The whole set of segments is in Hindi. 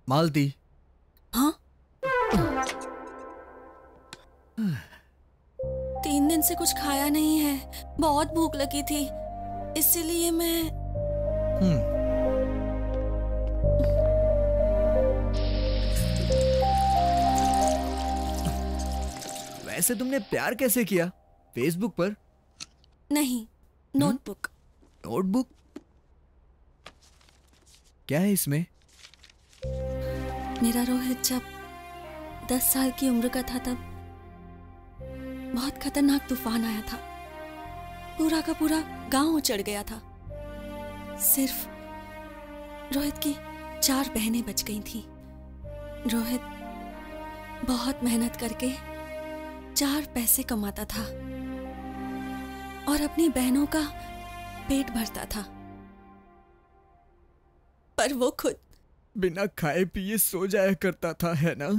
मालती। हाँ? 3 दिन से कुछ खाया नहीं है, बहुत भूख लगी थी, इसीलिए मैं वैसे तुमने प्यार कैसे किया? फेसबुक पर? नहीं, नोटबुक। नोटबुक? क्या है इसमें? मेरा रोहित जब 10 साल की उम्र का था तब बहुत खतरनाक तूफान आया था। पूरा का पूरा गांव उजड़ गया था। सिर्फ रोहित की 4 बहनें बच गई थी। रोहित बहुत मेहनत करके 4 पैसे कमाता था और अपनी बहनों का पेट भरता था, पर वो खुद बिना खाए पिए सो जाया करता था, है ना?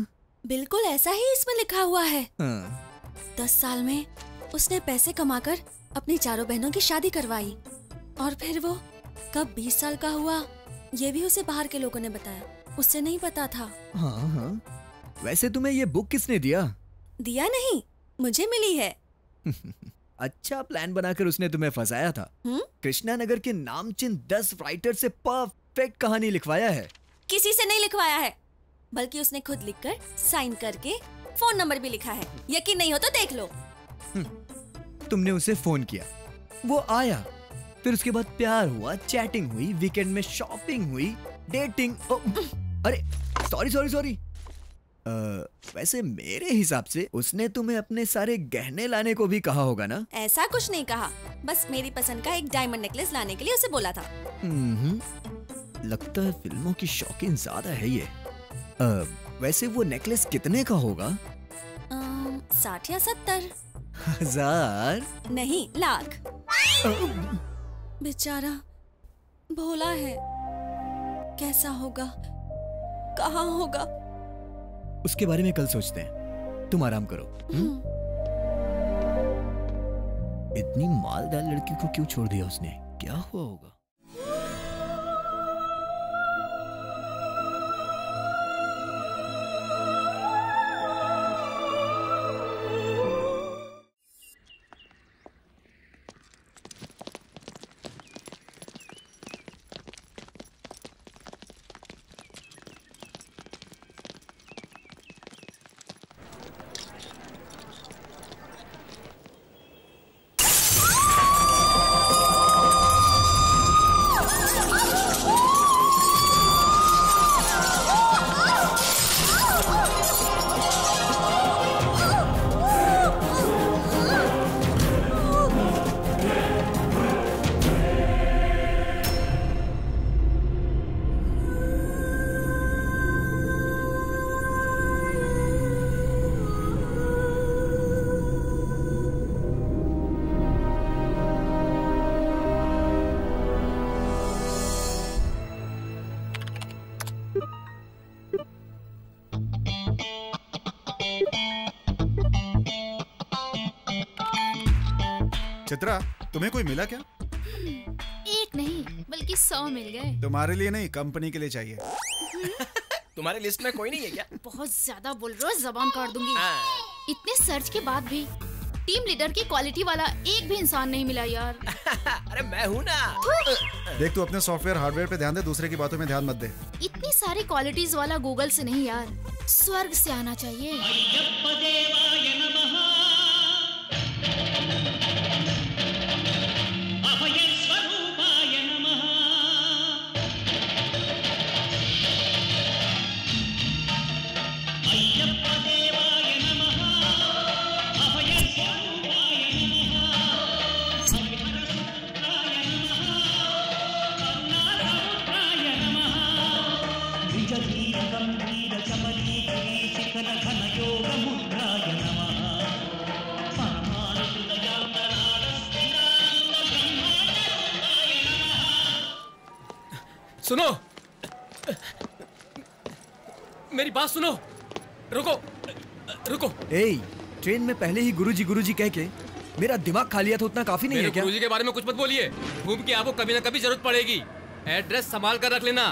बिल्कुल ऐसा ही इसमें लिखा हुआ है। हाँ। 10 साल में उसने पैसे कमाकर अपनी 4 बहनों की शादी करवाई और फिर वो कब 20 साल का हुआ ये भी उसे बाहर के लोगों ने बताया, उससे नहीं पता था। हाँ हाँ। वैसे तुम्हें ये बुक किसने दिया? दिया नहीं, मुझे मिली है। अच्छा प्लान बनाकर उसने तुम्हें फंसाया था। कृष्णा नगर के नामचीन 10 राइटर से परफेक्ट कहानी लिखवाया है। किसी से नहीं लिखवाया है, बल्कि उसने खुद लिखकर साइन करके फोन नंबर भी लिखा है। यकीन नहीं हो तो देख लो। तुमने उसे फोन किया, वो आया, फिर उसके बाद प्यार हुआ, चैटिंग हुई, वीकेंड में शॉपिंग हुई, डेटिंग। अरे सॉरी। वैसे मेरे हिसाब से उसने तुम्हें अपने सारे गहने लाने को भी कहा होगा ना? ऐसा कुछ नहीं कहा, बस मेरी पसंद का एक डायमंड नेकलेस लाने के लिए उसे बोला था। लगता है फिल्मों की शौकीन ज्यादा है ये। वैसे वो नेकलेस कितने का होगा? 60 या 70 हजार? नहीं, लाख। बेचारा भोला है, कैसा होगा, कहाँ होगा? उसके बारे में कल सोचते हैं, तुम आराम करो। इतनी मालदार लड़की को क्यों छोड़ दिया उसने? क्या हुआ होगा? चित्रा, तुम्हें कोई मिला क्या? एक नहीं बल्कि 100 मिल गए। तुम्हारे लिए नहीं, कंपनी के लिए चाहिए। तुम्हारी लिस्ट में कोई नहीं है क्या? बहुत ज्यादा बोल रहे हो, जबान काट दूंगी। इतने सर्च के बाद भी टीम लीडर की क्वालिटी वाला एक भी इंसान नहीं मिला यार। अरे मैं हूँ ना। देख, तू अपने सॉफ्टवेयर हार्डवेयर पे ध्यान दे, दूसरे की बातों में ध्यान मत दे। इतनी सारी क्वालिटीज वाला गूगल से नहीं यार, स्वर्ग से आना चाहिए। सुनो, मेरी बात सुनो। रुको रुको। ट्रेन में पहले ही गुरुजी कह के मेरा दिमाग खा लिया तो उतना काफी नहीं है क्या? गुरुजी के बारे में कुछ मत बोलिए, घूम के आपको कभी ना कभी जरूरत पड़ेगी। एड्रेस संभाल कर रख लेना।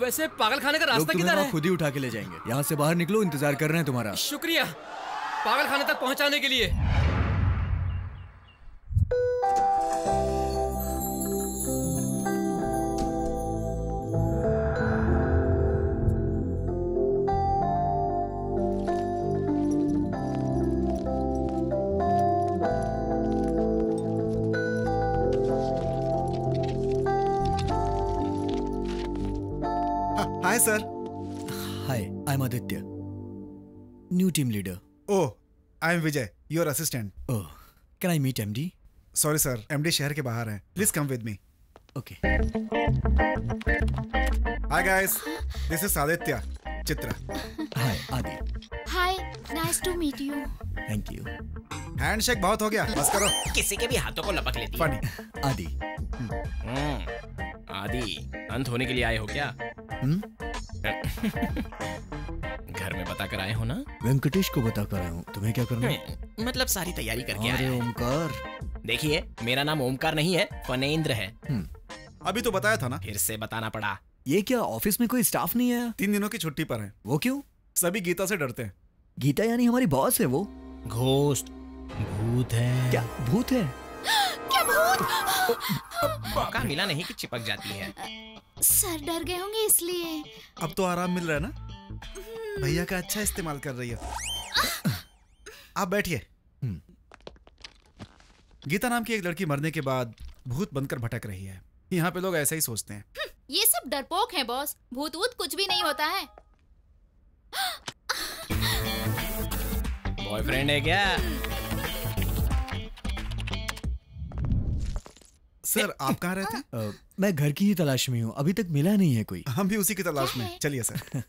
वैसे पागल खाने का लोग रास्ता तुम्हें किधर वहाँ है? खुद ही उठा के ले जाएंगे। यहाँ से बाहर निकलो, इंतजार कर रहे हैं तुम्हारा। शुक्रिया पागल खाने तक पहुंचाने के लिए। Hi sir. Hi, I am Aditya, new team leader. Oh, I am Vijay, your assistant. Oh, can I meet MD? Sorry sir, MD शहर के बाहर हैं। Please come with me. Okay. Hi guys, this is Aditya, Chitra. Hi Adi. Hi, nice to meet you. Thank you. Handshake बहुत हो गया, बस करो। किसी के भी हाथों को लपक लेती है। फनी। आदि। आदि, अंत होने के लिए आए हो क्या? घर में बता कर आए हो ना? वेंकटेश को बता कर आया हूँ, तुम्हें क्या करना है? मतलब सारी तैयारी करके आए अरे हैं। ओमकार। देखिए, मेरा नाम ओमकार नहीं है, फनेंद्र है। अभी तो बताया था ना। फिर से बताना पड़ा। ये क्या ऑफिस में कोई स्टाफ नहीं आया? 3 दिनों की छुट्टी पर है। वो क्यों? सभी गीता से डरते हैं। गीता यानी हमारी बॉस है वो? घोस्ट, भूत है। क्या भूत है? मौका मिला नहीं कि चिपक जाती है। सर डर गए होंगे इसलिए। अब तो आराम मिल रहा है ना। भैया का अच्छा इस्तेमाल कर रही है। आप बैठिए। गीता नाम की एक लड़की मरने के बाद भूत बनकर भटक रही है। यहाँ पे लोग ऐसा ही सोचते हैं। ये सब डरपोक हैं बॉस, भूत वूत कुछ भी नहीं होता है। बॉयफ्रेंड है क्या? सर, आप कहाँ रहते हैं? मैं घर की ही तलाश में हूँ, अभी तक मिला नहीं है कोई। हम भी उसी की तलाश में। चलिए सर।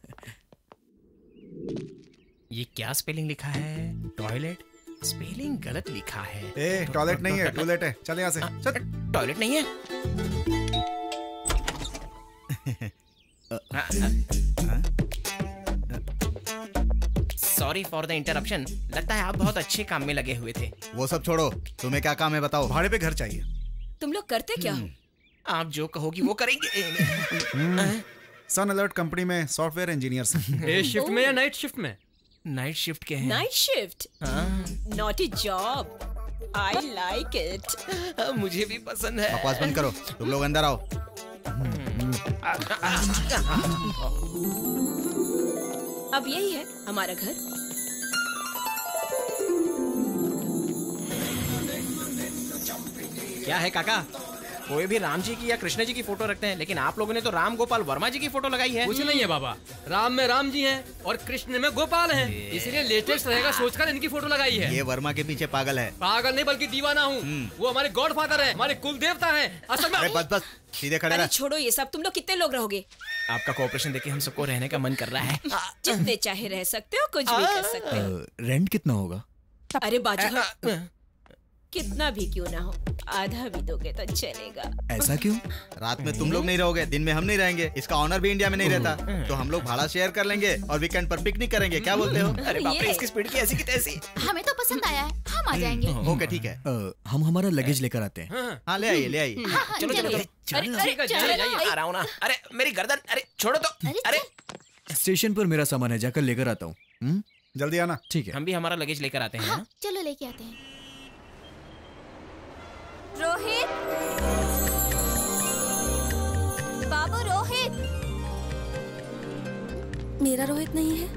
ये क्या स्पेलिंग लिखा है? टॉयलेट? स्पेलिंग गलत लिखा है। ए, टॉयलेट नहीं है, टॉयलेट है। चल यहाँ से। चल। टॉयलेट नहीं है? Sorry for the interruption. लगता है आप बहुत अच्छे काम में लगे हुए थे। वो सब छोड़ो, तुम्हें क्या काम है बताओ। भाड़े पे घर चाहिए। तुम लोग करते क्या हो? आप जो कहोगी वो करेंगे। सन अलर्ट कंपनी में सॉफ्टवेयर इंजीनियर हैं। डे शिफ्ट में या नाइट शिफ्ट में? नाइट शिफ्ट के हैं। Night shift, naughty job, I like it. मुझे भी पसंद है। बकवास बंद करो, तुम लोग अंदर आओ। अब यही है हमारा घर। क्या है काका? कोई भी राम जी की या कृष्ण जी की फोटो रखते हैं, लेकिन आप लोगों ने तो राम गोपाल वर्मा जी की फोटो लगाई है। कुछ नहीं है बाबा, राम में राम जी हैं और कृष्ण में गोपाल हैं, इसलिए लेटेस्ट रहेगा सोचकर इनकी फोटो लगाई है। ये वर्मा के पीछे पागल है। पागल नहीं बल्कि दीवाना हूँ। वो हमारे गॉड फादर है, हमारे कुल देवता है। असल अरे में बस बस, सीधे खड़े अरे रह। छोड़ो ये सब, तुम लोग कितने लोग रहोगे? आपका कोऑपरेशन देखे हम सबको रहने का मन कर रहा है। जितने चाहे रह सकते हो, कुछ भी कर सकते हो। रेंट कितना होगा? अरे बाजू कितना भी क्यों ना हो, आधा भी दोगे तो चलेगा। ऐसा क्यों? रात में तुम लोग नहीं रहोगे, दिन में हम नहीं रहेंगे। इसका ऑनर भी इंडिया में नहीं रहता, तो हम लोग भाड़ा शेयर कर लेंगे और वीकेंड पर पिकनिक करेंगे। क्या बोलते हो? अरे बाप रे, इसकी स्पीड की ऐसी की तैसी। हमें तो पसंद आया है, हम आ जाएंगे। ओके ठीक है। हम हमारा लगेज लेकर आते हैं। हाँ ले आइए, ले आइए। हाँ, चलो चलो चलिए। ठीक है, जाइए। आ रहा हूँ ना। अरे मेरी गर्दन, अरे छोड़ो तो। अरे स्टेशन पर मेरा सामान है, जाकर लेकर आता हूँ। जल्दी आना। ठीक है। हम भी हमारा लगेज लेकर आते हैं। हाँ, चलो लेके आते हैं। रोहित, बाबू रोहित। मेरा रोहित नहीं है।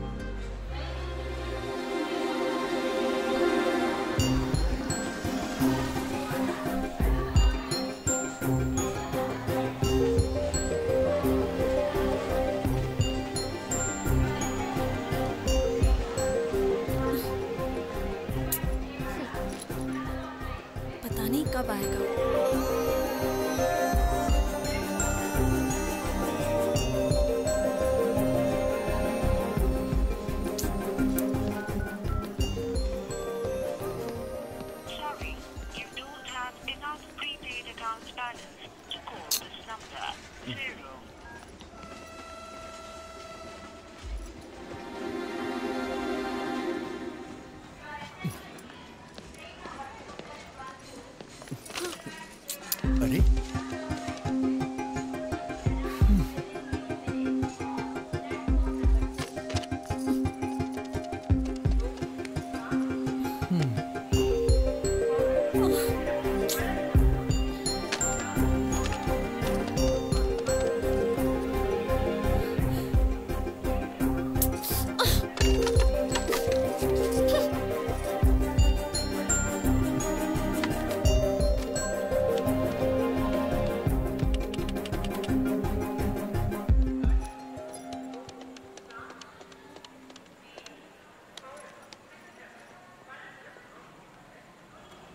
पता नहीं कब आएगा। Sorry, you don't have enough prepaid account balance to call this number. 0. अरे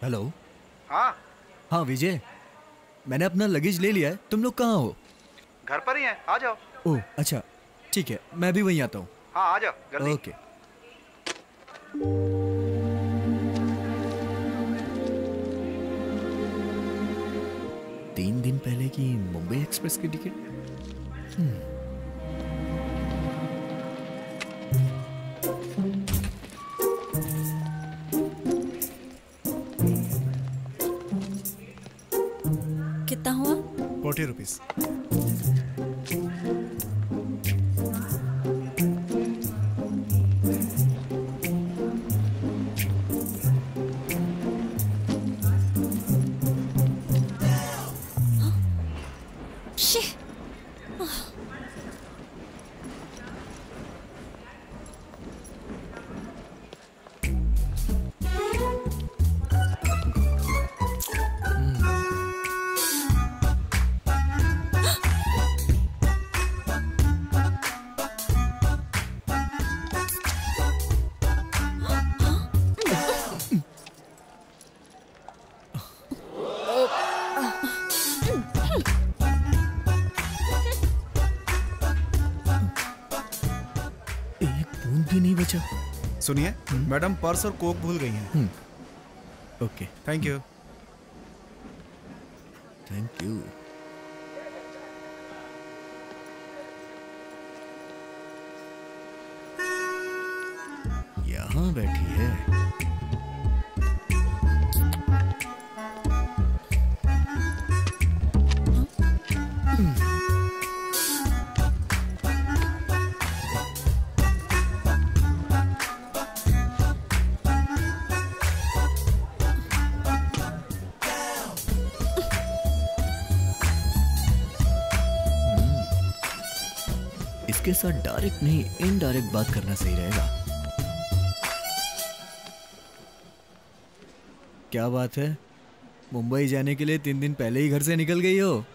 हेलो। हाँ हाँ विजय, मैंने अपना लगेज ले लिया है। तुम लोग कहाँ हो? घर पर ही हैं, आ जाओ। ओह अच्छा, ठीक है, मैं भी वहीं आता हूँ। हाँ आ जाओ जल्दी। ओके। तीन दिन पहले की मुंबई एक्सप्रेस की टिकट। कितना हुआ? 40 रुपीज। शी! एक बूंद भी नहीं बचा। सुनिए, मैडम पर्स और कोक भूल गई हैं। Okay, thank you. Thank you. यहाँ बैठी है। इसके साथ डायरेक्ट नहीं, इनडायरेक्ट बात करना सही रहेगा। क्या बात है, मुंबई जाने के लिए 3 दिन पहले ही घर से निकल गई हो?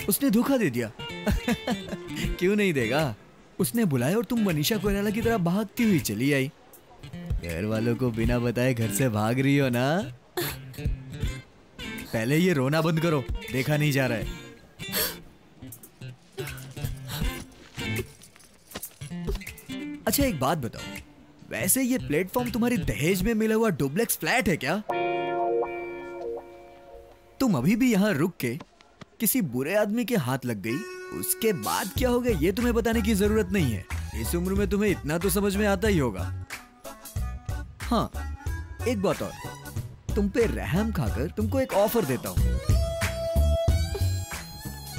उसने धोखा दे दिया। क्यों नहीं देगा? उसने बुलाया और तुम मनीषा कोइराला की तरह भागती हुई चली आई। घर वालों को बिना बताए घर से भाग रही हो ना? पहले ये रोना बंद करो, देखा नहीं जा रहा है। अच्छा एक बात बताओ, वैसे ये प्लेटफॉर्म तुम्हारी दहेज में मिला हुआ डुप्लेक्स फ्लैट है क्या? तुम अभी भी यहाँ रुक के किसी बुरे आदमी के हाथ लग गई, उसके बाद क्या हो गया ये तुम्हें बताने की जरूरत नहीं है। इस उम्र में तुम्हें इतना तो समझ में आता ही होगा। हाँ एक बात और, तुम पे रहम खाकर तुमको एक ऑफर देता हूं।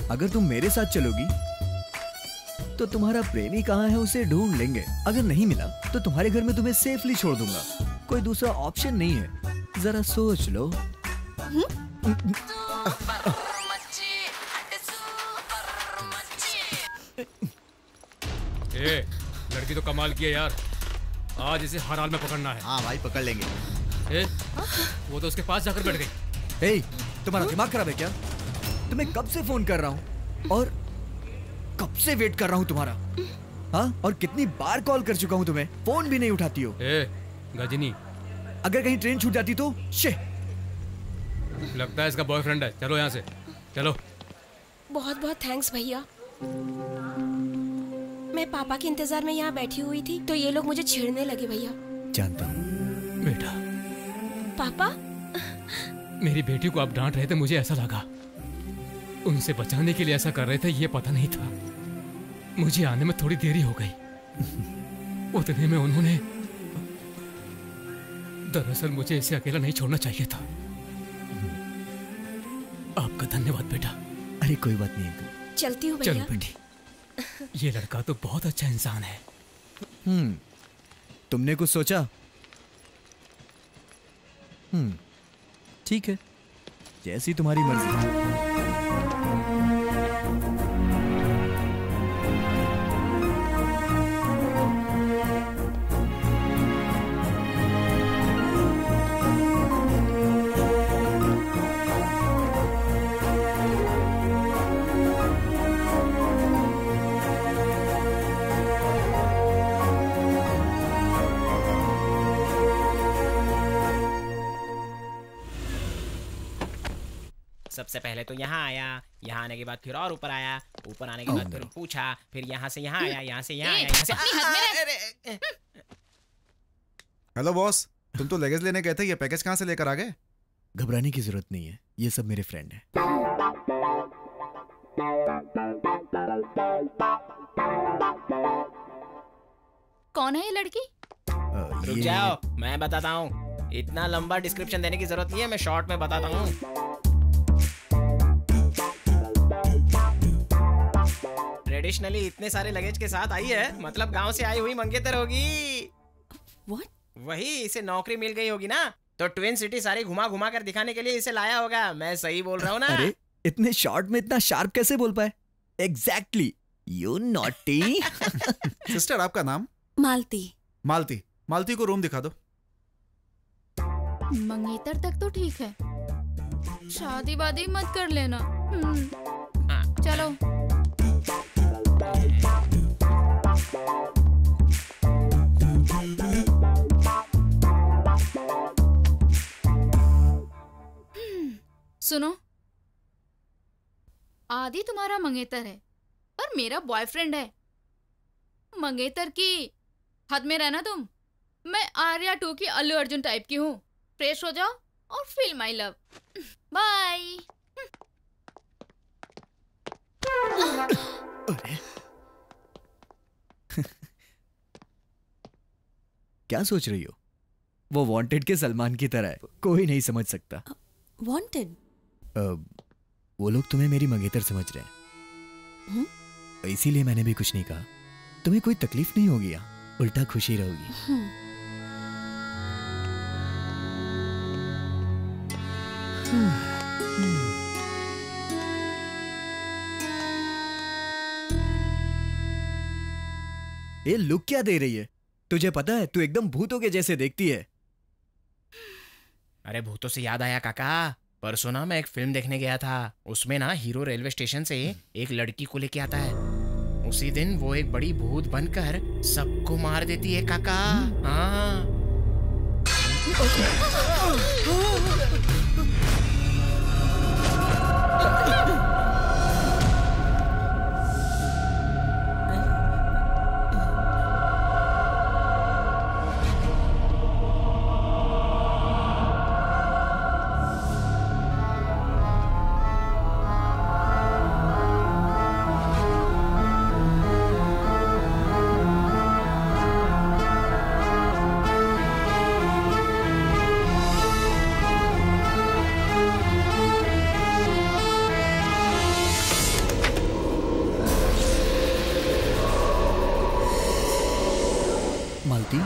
अगर तुम मेरे साथ चलोगी तो तुम्हारा प्रेमी कहाँ है उसे ढूंढ लेंगे। अगर नहीं मिला तो तुम्हारे घर में तुम्हें सेफली छोड़ दूंगा। कोई दूसरा ऑप्शन नहीं है, जरा सोच लो। ए, लड़की तो कमाल की है यार, आज इसे हर हाल में पकड़ना है। हाँ भाई पकड़ लेंगे। ए, वो तो उसके पास जाकर बैठ गई। ए, तुम्हारा दिमाग खराब है क्या? तुम्हें कब से फोन कर रहा हूँ और कब से वेट कर रहा हूँ तुम्हारा। हाँ, और कितनी बार कॉल कर चुका हूँ तुम्हें, फोन भी नहीं उठाती हो। ए, गजनी, अगर कहीं ट्रेन छूट जाती तो लगता है इसका बॉयफ्रेंड है। चलो यहाँ से चलो। बहुत बहुत थैंक्स भैया। मैं पापा के इंतजार में यहाँ बैठी हुई थी तो ये लोग मुझे छेड़ने लगे भैया। जानता हूँ बेटा। पापा, मेरी बेटी को आप डांट रहे थे, मुझे ऐसा लगा उनसे बचाने के लिए ऐसा कर रहे थे, ये पता नहीं था। मुझे आने में थोड़ी देरी हो गई। उतने में उन्होंने, दरअसल मुझे इसे अकेला नहीं छोड़ना चाहिए था। आपका धन्यवाद बेटा। अरे कोई बात नहीं अंकल। चलती हूँ भैया। चलो बेटी, ये लड़का तो बहुत अच्छा इंसान है। तुमने कुछ सोचा? ठीक है, जैसी तुम्हारी मर्जी। सबसे पहले तो यहाँ आया, यहाँ आने के बाद फिर और ऊपर आया, ऊपर आने के बाद फिर पूछा, फिर यहाँ से यहाँ आया, यहाँ से यहाँ आया, यहाँ से अपनी हद में रह। हेलो बॉस, तुम तो लगेज लेने गए थे, ये पैकेज कहाँ से लेकर आ गए? घबराने की जरूरत नहीं है, ये सब मेरे फ्रेंड हैं। कौन है ये लड़की? रुक जाओ, मैं बताता हूँ। इतना लंबा डिस्क्रिप्शन देने की जरूरत नहीं है, मैं शॉर्ट में बताता हूँ। ट्रेडिशनली इतने सारे लगेज के साथ आई है, मतलब गांव से आई हुई मंगेतर होगी। What? वही, इसे नौकरी मिल गई होगी ना, तो ट्विन सिटी सारी घुमा घुमा कर दिखाने के लिए इसे लाया होगा। मैं सही बोल रहा हूँ ना? अरे इतने शॉर्ट में इतना शार्प कैसे बोल पाए? Exactly, you naughty. सिस्टर, आपका नाम? मालती। मालती। मालती को रूम दिखा दो। मंगेतर तक तो ठीक है, शादी वादी मत कर लेना। चलो। सुनो, आदि तुम्हारा मंगेतर है और मेरा बॉयफ्रेंड है। मंगेतर की हद में रहना तुम। मैं आर्या 2 की अल्लू अर्जुन टाइप की हूँ। फ्रेश हो जाओ और फील माई लव। बाय। अरे क्या सोच रही हो? वो वांटेड के सलमान की तरह है, कोई नहीं समझ सकता। वांटेड? वो लोग तुम्हें मेरी मंगेतर समझ रहे हैं, इसीलिए मैंने भी कुछ नहीं कहा। तुम्हें कोई तकलीफ नहीं होगी, उल्टा खुशी रहोगी। ये लुक क्या दे रही है? तुझे पता है, तू एकदम भूतों के जैसे देखती है। अरे भूतों से याद आया काका, परसों ना मैं एक फिल्म देखने गया था। उसमें ना हीरो रेलवे स्टेशन से एक लड़की को लेके आता है। उसी दिन वो एक बड़ी भूत बनकर सबको मार देती है काका। हाँ। मालती,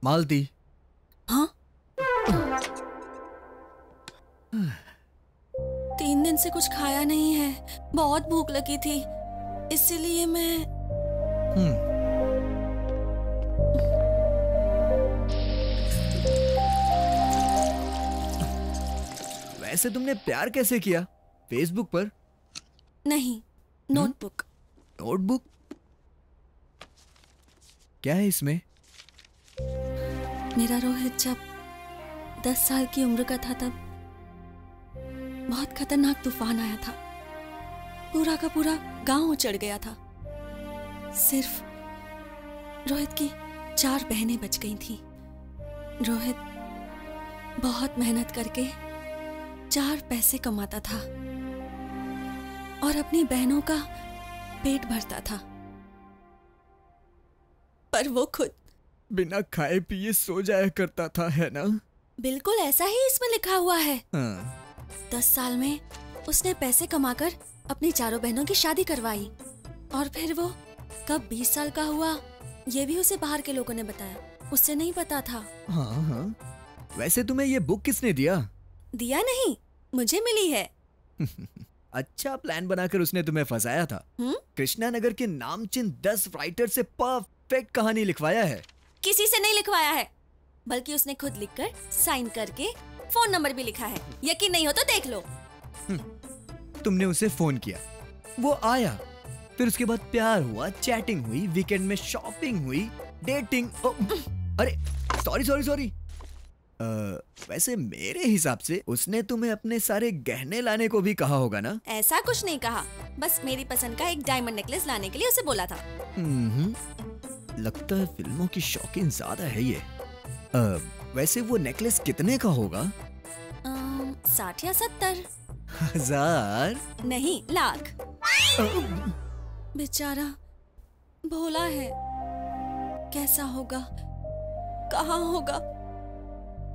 मालती। हाँ? 3 दिन से कुछ खाया नहीं है, बहुत भूख लगी थी, इसीलिए मैं वैसे तुमने प्यार कैसे किया? फेसबुक पर? नहीं, नोटबुक। नोटबुक? क्या है इसमें? मेरा रोहित जब 10 साल की उम्र का था, तब बहुत खतरनाक तूफान आया था। पूरा का पूरा गांव उजड़ गया था। सिर्फ रोहित की 4 बहनें बच गई थी। रोहित बहुत मेहनत करके 4 पैसे कमाता था और अपनी बहनों का पेट भरता था, पर वो खुद बिना खाए पिए सो जाया करता था, है ना? बिल्कुल ऐसा ही इसमें लिखा हुआ है। हाँ। 10 साल में उसने पैसे कमाकर अपनी 4 बहनों की शादी करवाई, और फिर वो कब 20 साल का हुआ ये भी उसे बाहर के लोगों ने बताया, उससे नहीं पता था। हाँ हाँ। वैसे तुम्हें ये बुक किसने दिया? दिया नहीं, मुझे मिली है। अच्छा प्लान बनाकर उसने तुम्हें फंसाया था। कृष्णा नगर के नामचीन 10 राइटर से परफेक्ट कहानी लिखवाया है। किसी से नहीं लिखवाया है, बल्कि उसने खुद लिखकर साइन करके फोन नंबर भी लिखा है। यकीन नहीं हो तो देख लो। तुमने उसे फोन किया, वो आया, फिर उसके बाद प्यार हुआ, चैटिंग हुई, वीकेंड में शॉपिंग हुई, डेटिंग। अरे सॉरी सॉरी सॉरी, वैसे मेरे हिसाब से उसने तुम्हें अपने सारे गहने लाने को भी कहा होगा ना? ऐसा कुछ नहीं कहा, बस मेरी पसंद का एक डायमंड नेकलेस लाने के लिए उसे बोला था। लगता है फिल्मों की शौकीन ज्यादा है ये। वैसे वो नेकलेस कितने का होगा? 60 या 70 हजार? नहीं, लाख। बेचारा भोला है, कैसा होगा, कहाँ होगा?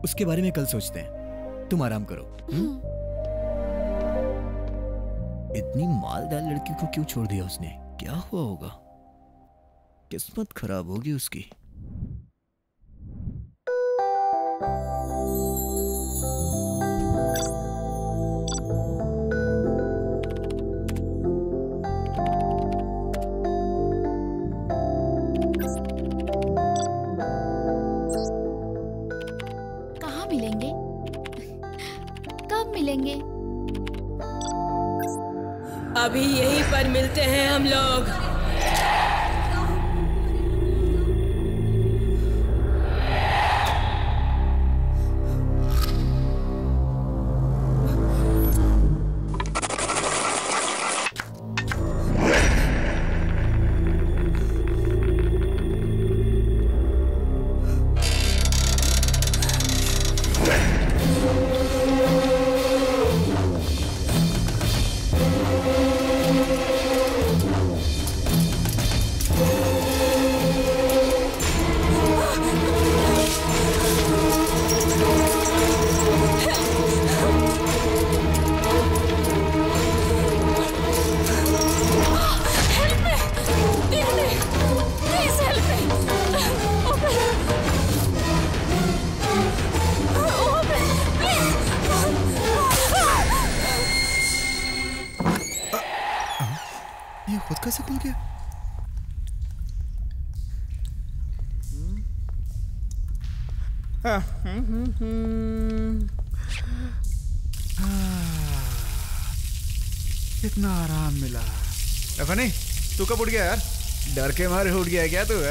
उसके बारे में कल सोचते हैं, तुम आराम करो। इतनी मालदार लड़की को क्यों छोड़ दिया उसने? क्या हुआ होगा? किस्मत खराब होगी उसकी। कहाँ मिलेंगे? कब मिलेंगे? अभी यहीं पर मिलते हैं हम लोग। खुद कैसे खुल गया? कितना आराम मिला। फनी, तू कब उठ गया यार? डर के मारे उठ गया क्या तू?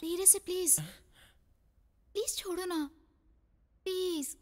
धीरे से प्लीज, प्लीज छोड़ो ना, प्लीज।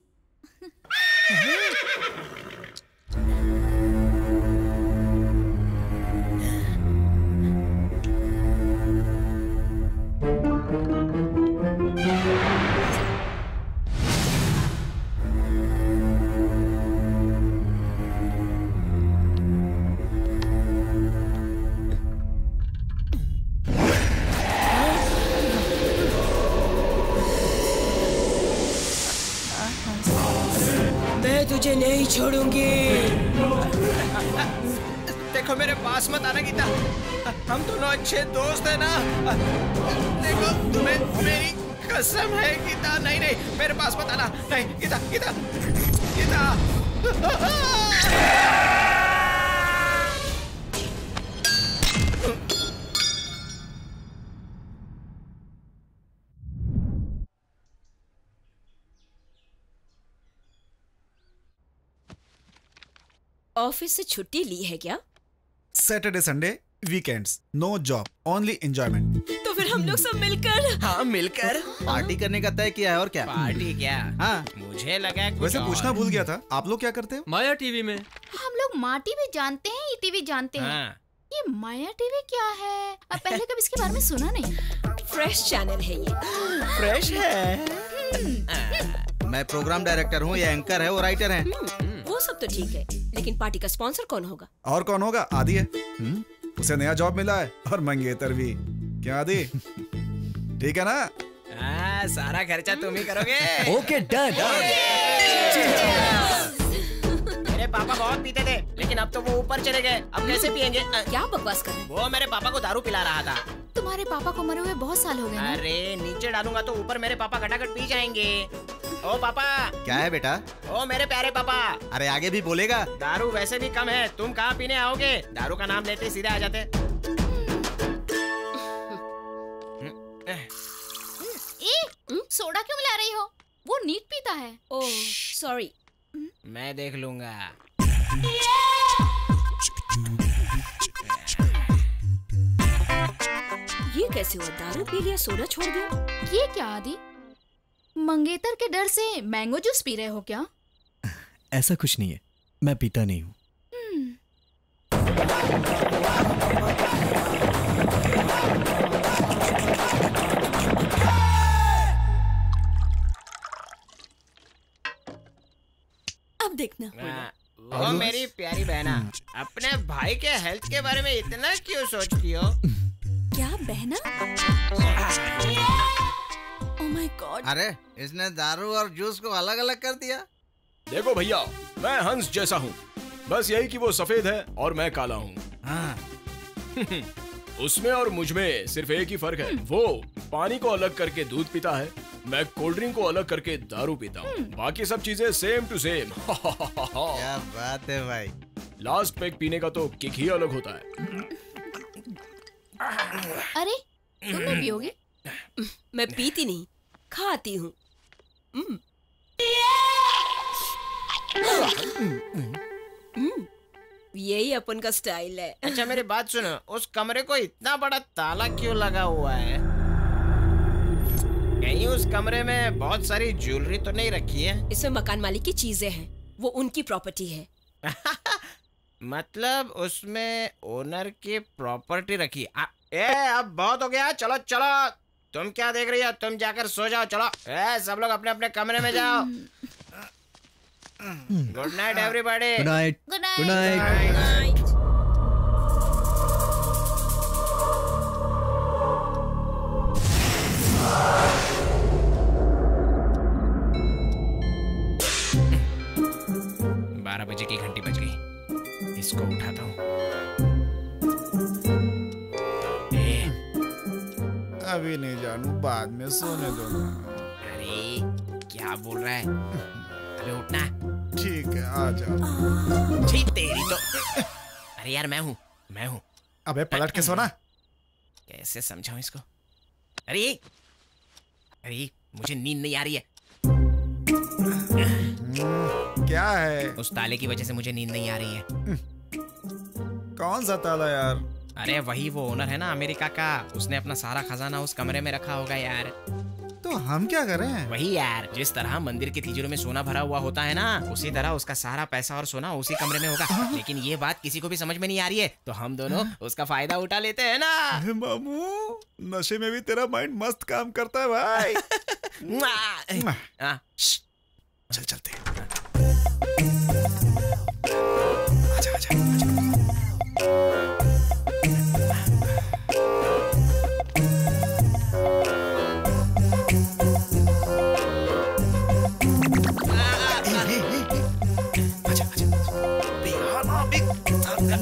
तुझे नहीं छोड़ूंगी। देखो मेरे पास मत आना गीता, हम दोनों अच्छे दोस्त हैं ना। देखो तुम्हें मेरी कसम है गीता। नहीं नहीं, मेरे पास मत आना। नहीं गीता, गीता, गीता। ऑफिस से छुट्टी ली है क्या? Saturday Sunday weekends, no job, only enjoyment. तो फिर हम लोग सब मिलकर। हाँ मिलकर पार्टी करने का तय किया है। और क्या पार्टी? क्या? हाँ मुझे लगा कुछ वैसे और। पूछना भूल गया था, आप लोग क्या करते हो? माया टीवी में। हम लोग माटी भी जानते हैं, ईटीवी जानते हैं। हाँ। ये माया टीवी क्या है? अब पहले कभी इसके बारे में सुना नहीं। फ्रेश चैनल है ये। फ्रेश है। मैं प्रोग्राम डायरेक्टर हूँ, ये एंकर है, वो राइटर है। वो सब तो ठीक है, लेकिन पार्टी का स्पॉन्सर कौन होगा? और कौन होगा? आदि है। उसे नया जॉब मिला है और मंगेतर भी। क्या आदि ठीक है ना? सारा खर्चा तुम ही करोगे। Okay done. मेरे पापा बहुत पीते थे, लेकिन अब तो वो ऊपर चले गए। अब कैसे पियेंगे? क्या बकवास कर रहे हैं? वो मेरे पापा को दारू पिला रहा था। तुम्हारे पापा को मरे हुए बहुत साल हो गए ना? अरे नीचे डालूंगा तो ऊपर मेरे पापा खटाखट पी जाएंगे। ओ पापा। क्या है बेटा? ओ मेरे प्यारे पापा। अरे आगे भी बोलेगा। दारू वैसे भी कम है, तुम कहाँ पीने आओगे? दारू का नाम लेते सीधे आ जाते। सोडा क्यों मिला रही हो? वो नीट पीता है। Oh sorry. मैं देख लूंगा। ये कैसे हुआ? दारू पी लिया, सोडा छोड़ दिया। ये क्या आदि? मंगेतर के डर से मैंगो जूस पी रहे हो क्या? ऐसा कुछ नहीं है, मैं पीता नहीं हूँ। अब देखना। वो मेरी प्यारी बहना, अपने भाई के हेल्थ के बारे में इतना क्यों सोचती हो? क्या बहना? Oh my God. अरे इसने दारू और जूस को अलग अलग कर दिया। देखो भैया, मैं हंस जैसा हूँ, बस यही कि वो सफेद है और मैं काला हूँ। हाँ। उसमें और मुझ में सिर्फ एक ही फर्क है, वो पानी को अलग करके दूध पीता है, मैं कोल्ड ड्रिंक को अलग करके दारू पीता हूँ। बाकी सब चीजें सेम टू सेम। क्या बात है भाई। लास्ट पैक पीने का तो किक ही अलग होता है। अरे तुम नहीं पियोगे? मैं पीती नहीं, खाती हूँ। यही अपन का स्टाइल है। अच्छा मेरी बात सुनो, उस कमरे को इतना बड़ा ताला क्यों लगा हुआ है? कहीं उस कमरे में बहुत सारी ज्वेलरी तो नहीं रखी है? इसमें मकान मालिक की चीजें हैं, वो उनकी प्रॉपर्टी है। मतलब उसमें ओनर की प्रॉपर्टी रखी। अब बहुत हो गया, चलो चलो। तुम क्या देख रही हो? तुम जाकर सो जाओ, चलो। सब लोग अपने अपने कमरे में जाओ। Good night everybody. Good night. Good night. Good night. बारह बजे की घंटी बज गई, इसको उठाता हूँ। अभी नहीं जानू, बाद में सोने दो ना। अरे क्या बोल रहा है? अबे उठना। ठीक है, आ जाओ। छी तेरी तो। अरे यार मैं हूँ। अबे पलट के सोना। कैसे समझाऊं इसको? अरे मुझे नींद नहीं आ रही है। क्या है? उस ताले की वजह से मुझे नींद नहीं आ रही है। कौन सा ताला यार? अरे वही वो ओनर है ना अमेरिका का, उसने अपना सारा खजाना उस कमरे में रखा होगा यार। तो हम क्या करें? वही यार, जिस तरह मंदिर के तिजोरी में सोना भरा हुआ होता है ना, उसी तरह उसका सारा पैसा और सोना उसी कमरे में होगा। लेकिन ये बात किसी को भी समझ में नहीं आ रही है, तो हम दोनों उसका फायदा उठा लेते हैं ना। मामू, नशे में भी तेरा माइंड मस्त काम करता है भाई। चल चलते हैं।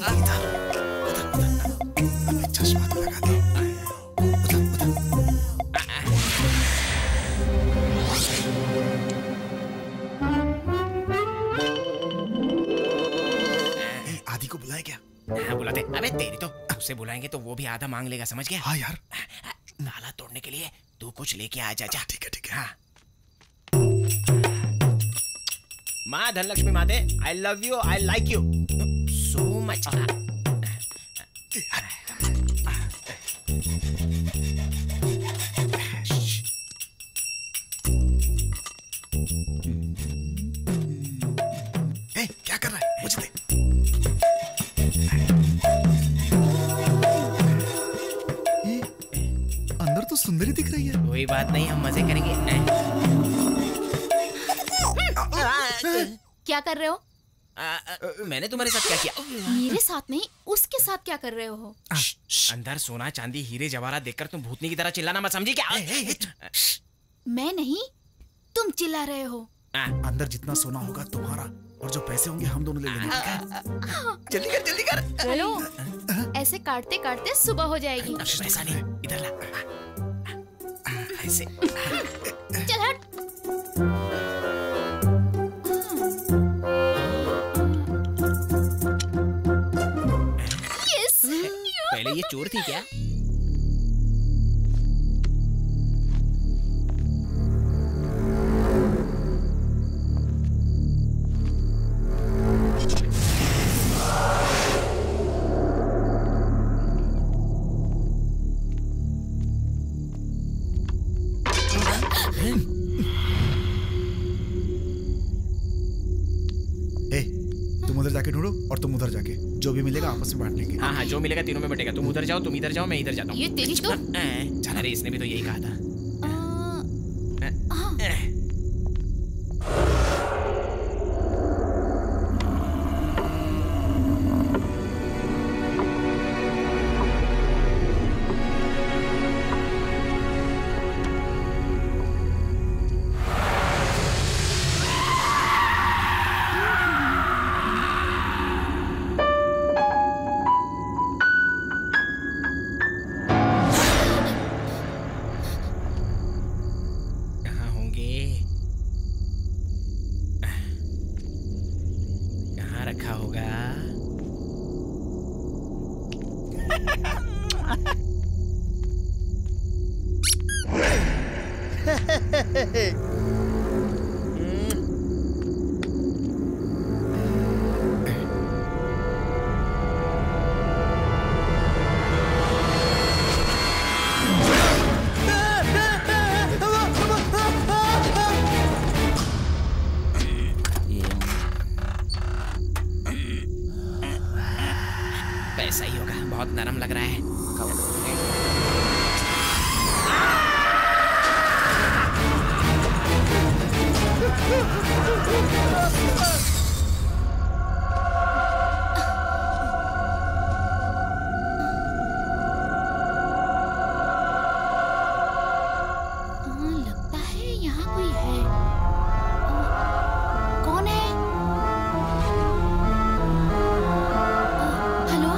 आजा। चश्मा तो लगा दे। आदि को बुलाए क्या? हाँ बुलाते। अबे तेरी तो, उससे बुलाएंगे तो वो भी आधा मांग लेगा, समझ गया? हाँ यार। ताला तोड़ने के लिए तू कुछ लेके आ जा। ठीक है। हाँ। माँ धनलक्ष्मी माते, I love you, I like you so much. क्या कर रहा है? मुझे दे। अंदर तो सुंदरी दिख रही है। कोई बात नहीं, हम मजे करेंगे। क्या कर रहे हो? मैंने तुम्हारे साथ क्या किया? मेरे साथ नहीं, उसके साथ क्या कर रहे हो? अंदर सोना चांदी हीरे जवाहरात देखकर तुम भूतनी की तरह चिल्लाना मत समझी क्या? मैं नहीं, तुम चिल्ला रहे हो। अंदर जितना सोना होगा तुम्हारा, और जो पैसे होंगे हम दोनों ले लेंगे। जल्दी कर, जल्दी कर। हेलो, ऐसे काटते काटते सुबह हो जाएगी। पैसा नहीं, इधर ला। ऐसे। चल हट। यस। पहले ये चोर थी क्या? जाके ढूंढो और तुम उधर जाके, जो भी मिलेगा आपस में बांट लेंगे। हाँ हाँ, जो मिलेगा तीनों में बटेगा। तुम उधर जाओ, तुम इधर जाओ, मैं इधर जाता हूँ। ये तेरी तो अरे इसने भी तो यही कहा था। पैसा ही होगा, बहुत नरम लग रहा है। लगता है यहाँ कोई है। कौन है? हेलो?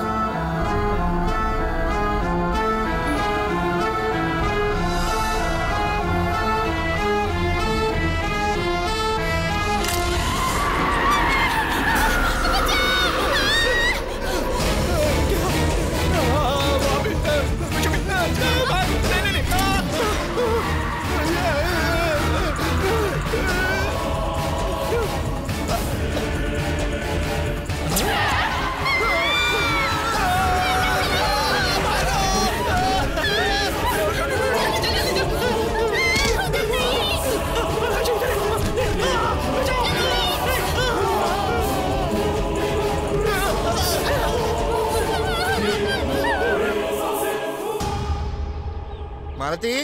मालती,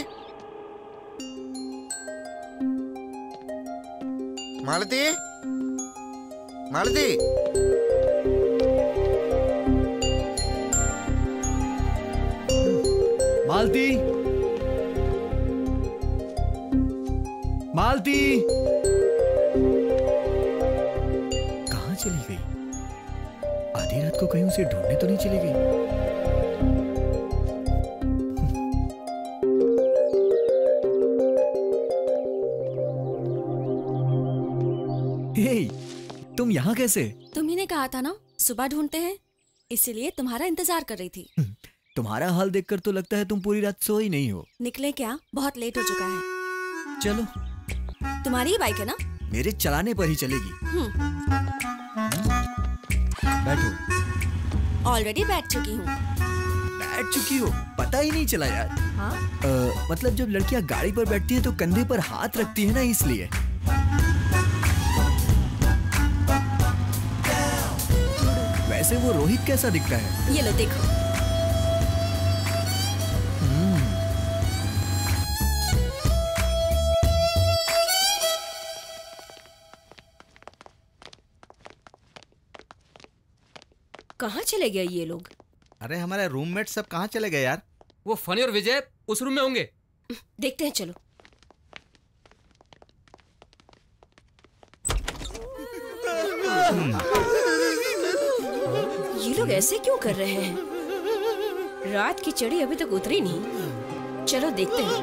मालती, मालती। मालती, मालती कहाँ चली गई? आधी रात को कहीं उसे ढूंढने तो नहीं चली गई? तुम यहाँ कैसे? तुम्ही ने कहा था ना सुबह ढूंढते हैं, इसीलिए तुम्हारा इंतजार कर रही थी। तुम्हारा हाल देखकर तो लगता है तुम पूरी रात सोई नहीं हो। निकले क्या? बहुत लेट हो चुका है। चलो। तुम्हारी ही बाइक है ना? मेरे चलाने पर ही चलेगी। बैठो। ऑलरेडी बैठ चुकी हूँ। बैठ चुकी हो? पता ही नहीं चला यार। हाँ? मतलब जब लड़कियाँ गाड़ी पर बैठती हैं तो कंधे पर हाथ रखती है ना, इसलिए। वैसे वो रोहित कैसा दिखता है? ये लो देखो। कहाँ चले गए ये लोग? अरे हमारे रूममेट सब कहाँ चले गए यार? वो फनी और विजय उस रूम में होंगे। देखते हैं, चलो। ये लोग ऐसे क्यों कर रहे हैं? रात की चढ़ी अभी तक उतरी नहीं। चलो देखते हैं।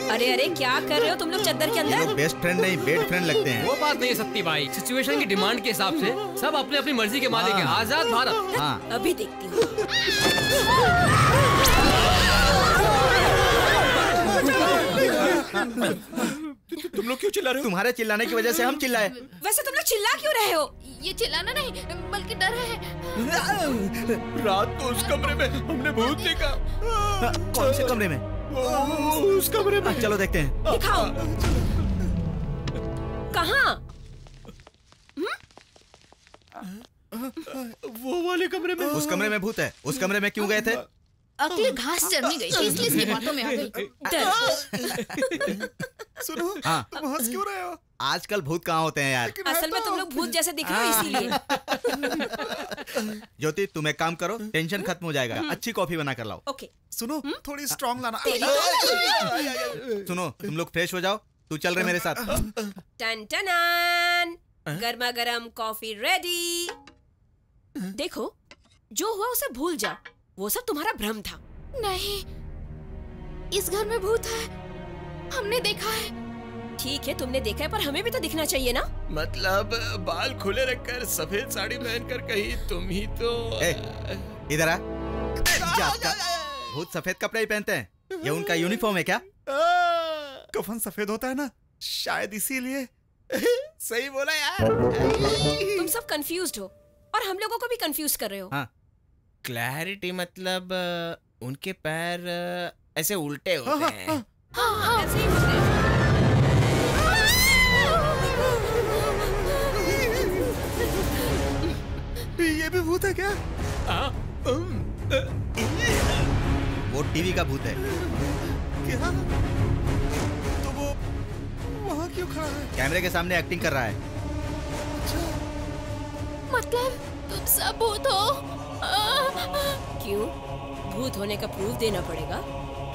अरे अरे, क्या कर रहे हो तुम लोग चद्दर के ये अंदर? लोग बेस्ट फ्रेंड नहीं बेड फ्रेंड लगते हैं। वो बात नहीं है सत्ती भाई, सिचुएशन की डिमांड के हिसाब से सब अपनी अपनी मर्जी के मालिक हैं। आजाद भारत। हाँ। अभी देखती हूँ। तुम लोग क्यों चिल्ला रहे हो? तुम्हारे चिल्लाने की वजह से हम चिल्लाए। वैसे तुम लोग चिल्ला क्यों रहे हो? ये चिल्लाना नहीं बल्कि डर है। रात को उस कमरे में हमने भूत देखा। कौन से कमरे में? उस कमरे में। चलो देखते हैं। दिखाओ। कहाँ? वो वाले कमरे में। उस कमरे में भूत है। उस कमरे में क्यों गए थे? अगली घास चरने गई थी इसलिए इसकी बातों में आ गई। सुनो, हाँ, तुम हंस क्यों रहे हो? आजकल भूत कहाँ होते हैं यार? असल में तुम लोग भूत जैसे दिख रहे हो इसीलिए। ज्योति, तुम एक काम करो, टेंशन खत्म हो जाएगा। अच्छी कॉफी बना कर लाओ। ओके। सुनो, थोड़ी स्ट्रांग लाना। सुनो, तुम लोग फ्रेश हो जाओ। तू चल रहे मेरे साथ। टन टनान, गर्मा गर्म कॉफी रेडी। देखो, जो हुआ उसे भूल जाओ। वो सब तुम्हारा भ्रम था। नहीं, इस घर में भूत है। हमने देखा है। ठीक है, तुमने देखा है, पर हमें भी तो दिखना चाहिए ना। मतलब बाल खुले रखकर सफेद साड़ी पहनकर कहीं तुम ही तो। इधर आ। भूत सफेद कपड़े ही पहनते हैं। ये उनका यूनिफॉर्म है क्या? कफन सफेद होता है ना, शायद इसीलिए। सही बोला यार। तुम सब कंफ्यूज्ड हो और हम लोगों को भी कंफ्यूज कर रहे हो। हाँ। क्लैरिटी मतलब उनके पैर ऐसे उल्टे होते हैं। हाँ, ऐसे ही होते हैं। ये भी भूत है क्या? वो टीवी का भूत है। क्या? तो वो वहाँ क्यों खड़ा है? कैमरे के सामने एक्टिंग कर रहा है। मतलब तुम सब भूत हो? क्यों? भूत होने का प्रूफ देना पड़ेगा?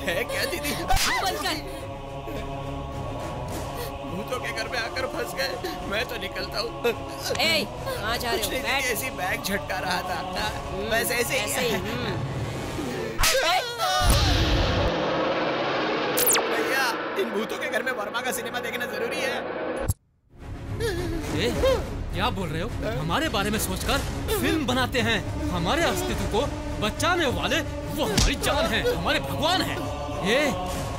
है क्या दीदी? बनकर भूतों के घर में आकर फंस गए। मैं तो निकलता हूँ। कहाँ जा रहे हो? बैठ। ऐसी बैग झटका रहा था। बस ऐसे ही। भैया, इन भूतों के घर में वर्मा का सिनेमा देखना जरूरी है। क्या बोल रहे हो? हमारे बारे में सोचकर फिल्म बनाते हैं। हमारे अस्तित्व को बचाने वाले वो हमारी जान है, हमारे भगवान है। ये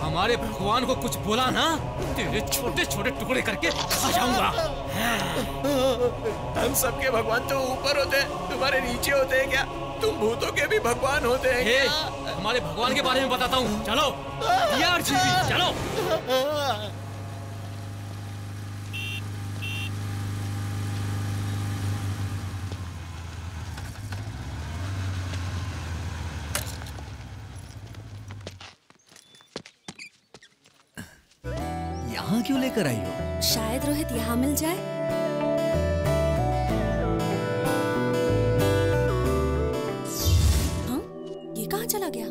हमारे भगवान को कुछ बोला ना, तेरे छोटे छोटे टुकड़े करके खा जाऊंगा। हम सबके भगवान तो ऊपर होते हैं, तुम्हारे नीचे होते हैं क्या? तुम भूतों के भी भगवान होते हैं क्या? हमारे भगवान के बारे में बताता हूँ। चलो यार, चलो। यहाँ क्यों लेकर आई हो? शायद रोहित यहाँ मिल जाए। हाँ? ये कहाँ चला गया?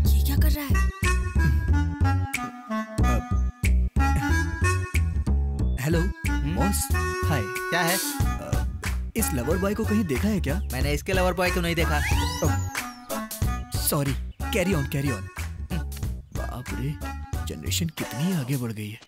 ये क्या कर रहा है? Hello boss. हाय। क्या है? इस लवर बॉय को कहीं देखा है क्या? मैंने इसके लवर बॉय को नहीं देखा। Sorry, carry on carry on. बाप रे, जनरेशन कितनी आगे बढ़ गई है।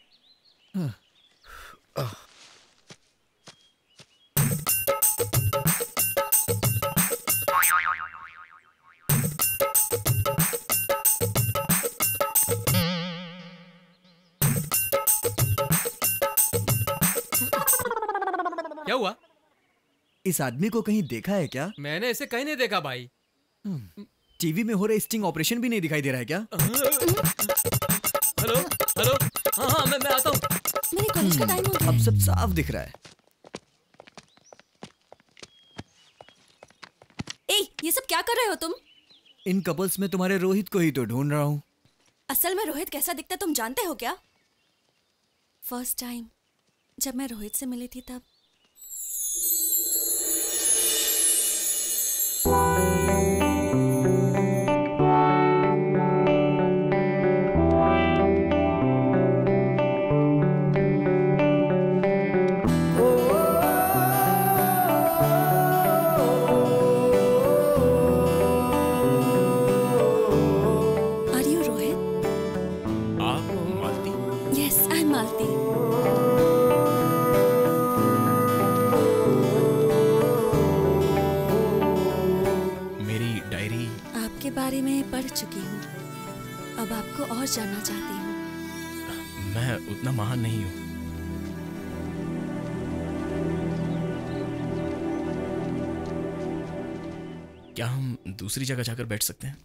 क्या हुआ? इस आदमी को कहीं देखा है क्या? मैंने इसे कहीं नहीं देखा भाई। टीवी में हो रहे स्टिंग ऑपरेशन भी नहीं दिखाई दे रहा है क्या? Hello hello. हाँ, मैं आता हूँ। मेरे कॉलेज का टाइम हो गया। अब सब साफ दिख रहा है। ये सब क्या कर रहे हो तुम? इन कपल्स में तुम्हारे रोहित को ही तो ढूंढ रहा हूँ। असल में रोहित कैसा दिखता है तुम जानते हो क्या? फर्स्ट टाइम जब मैं रोहित से मिली थी तब। बारे में पढ़ चुकी हूँ, अब आपको और जानना चाहती हूँ। मैं उतना महान नहीं हूँ। क्या हम दूसरी जगह जाकर बैठ सकते हैं?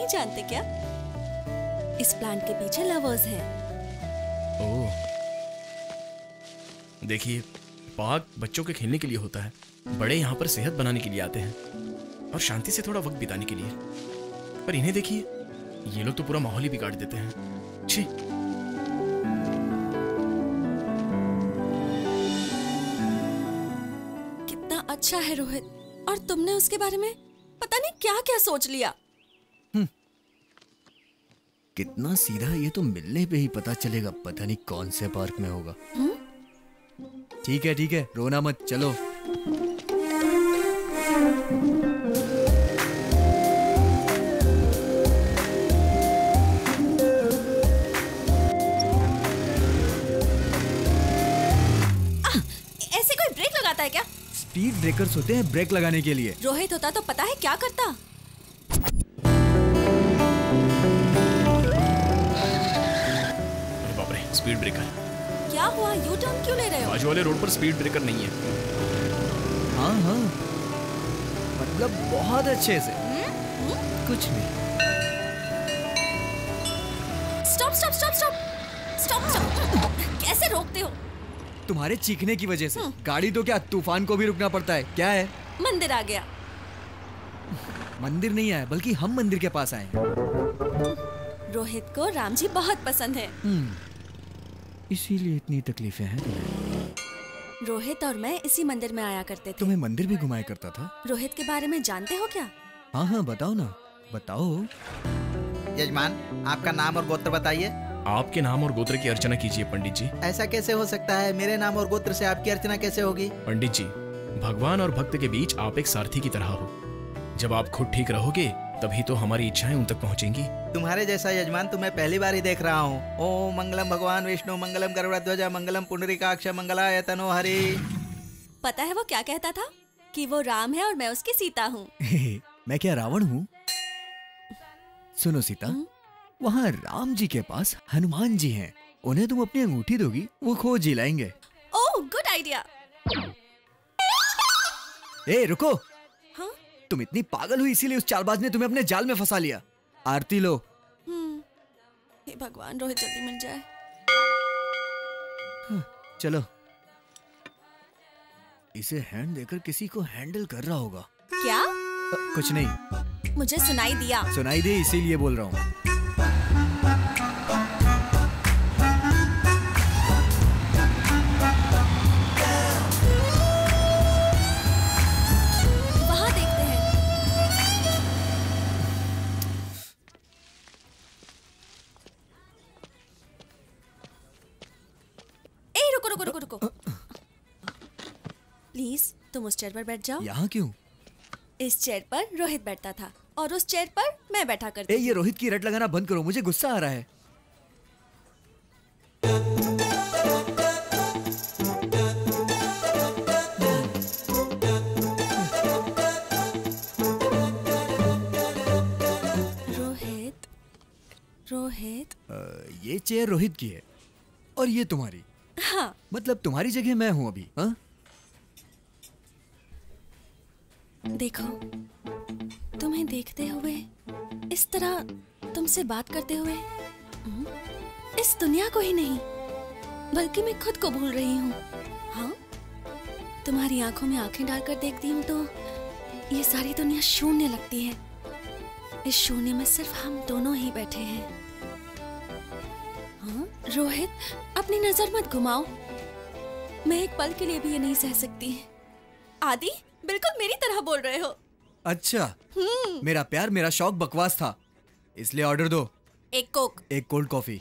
जानते क्या? इस प्लांट के पीछे लवर्स हैं। ओह, देखिए, पार्क बच्चों के खेलने के लिए होता है, बड़े यहाँ पर सेहत बनाने के लिए आते हैं और शांति से थोड़ा वक्त बिताने के लिए। पर इन्हें देखिए, ये लोग तो पूरा माहौल ही बिगाड़ देते हैं। छी। कितना अच्छा है रोहित, और तुमने उसके बारे में पता नहीं क्या क्या सोच लिया। कितना सीधा, ये तो मिलने पे ही पता चलेगा, पता नहीं कौन से पार्क में होगा। ठीक है, रोना मत, चलो। ऐसे कोई ब्रेक लगाता है क्या? स्पीड ब्रेकर्स होते हैं ब्रेक लगाने के लिए। रोहित होता तो पता है क्या करता। Speed breaker. क्या हुआ? यू टर्न क्यों ले रहे हो? बाजू वाले रोड पर स्पीड ब्रेकर नहीं है। हाँ, मतलब बहुत अच्छे से। कुछ नहीं। स्टॉप। कैसे रोकते हो? तुम्हारे चीखने की वजह से। गाड़ी तो क्या, तूफान को भी रुकना पड़ता है। क्या है? मंदिर आ गया। मंदिर नहीं आया, बल्कि हम मंदिर के पास आए। रोहित को राम जी बहुत पसंद है। इसीलिए इतनी तकलीफें हैं। रोहित और मैं इसी मंदिर में आया करते थे। तुम्हें मंदिर भी घुमाया करता था? रोहित के बारे में जानते हो क्या? हाँ, बताओ ना, बताओ। यजमान, आपका नाम और गोत्र बताइए। आपके नाम और गोत्र की अर्चना कीजिए पंडित जी। ऐसा कैसे हो सकता है? मेरे नाम और गोत्र से आपकी अर्चना कैसे होगी? पंडित जी, भगवान और भक्त के बीच आप एक सारथी की तरह हो। जब आप खुद ठीक रहोगे तभी तो हमारी इच्छाएं उन तक पहुंचेंगी। तुम्हारे जैसा यजमान तो मैं पहली बार ही देख रहा हूँ। ओम मंगलम भगवान विष्णु, मंगलम गरुड़ध्वज, मंगलम पुंडरीकाक्ष, मंगलाय तनो हरि। पता है वो क्या कहता था? कि वो राम है और मैं उसकी सीता हूँ। मैं क्या रावण हूँ? सुनो सीता, वहाँ राम जी के पास हनुमान जी हैं। उन्हें तुम अपनी अंगूठी दोगी, वो खोज ही लाएंगे। ओह, गुड आइडिया। ए, रुको। तुम इतनी पागल हुई इसीलिए उस चालबाज ने तुम्हें अपने जाल में फंसा लिया। आरती लो। हे भगवान, रोहित जल्दी मिल जाए। चलो। इसे हैंड देकर किसी को हैंडल कर रहा होगा। क्या? कुछ नहीं। मुझे सुनाई दिया। सुनाई दे इसीलिए बोल रहा हूँ। रुको। प्लीज तुम उस चेयर पर बैठ जाओ। यहाँ क्यों? इस चेयर पर रोहित बैठता था और उस चेयर पर मैं बैठा करती थी। ये रोहित की रट लगाना बंद करो, मुझे गुस्सा आ रहा है। रोहित, ये चेयर रोहित की है और ये तुम्हारी। हाँ। मतलब तुम्हारी जगह मैं हूँ अभी। हाँ? देखो, तुम्हें देखते हुए, इस तरह तुमसे बात करते हुए इस दुनिया को ही नहीं बल्कि मैं खुद को भूल रही हूँ। हाँ, तुम्हारी आंखों में आंखें डालकर देखती हूँ तो ये सारी दुनिया शून्य लगती है। इस शून्य में सिर्फ हम दोनों ही बैठे हैं। हाँ, रोहित, अपनी नजर मत घुमाओ। मैं एक पल के लिए भी ये नहीं सह सकती। आदि, बिल्कुल मेरी तरह बोल रहे हो। अच्छा, मेरा प्यार, मेरा शौक बकवास था, इसलिए ऑर्डर दो। एक कोक, एक कोल्ड कॉफी।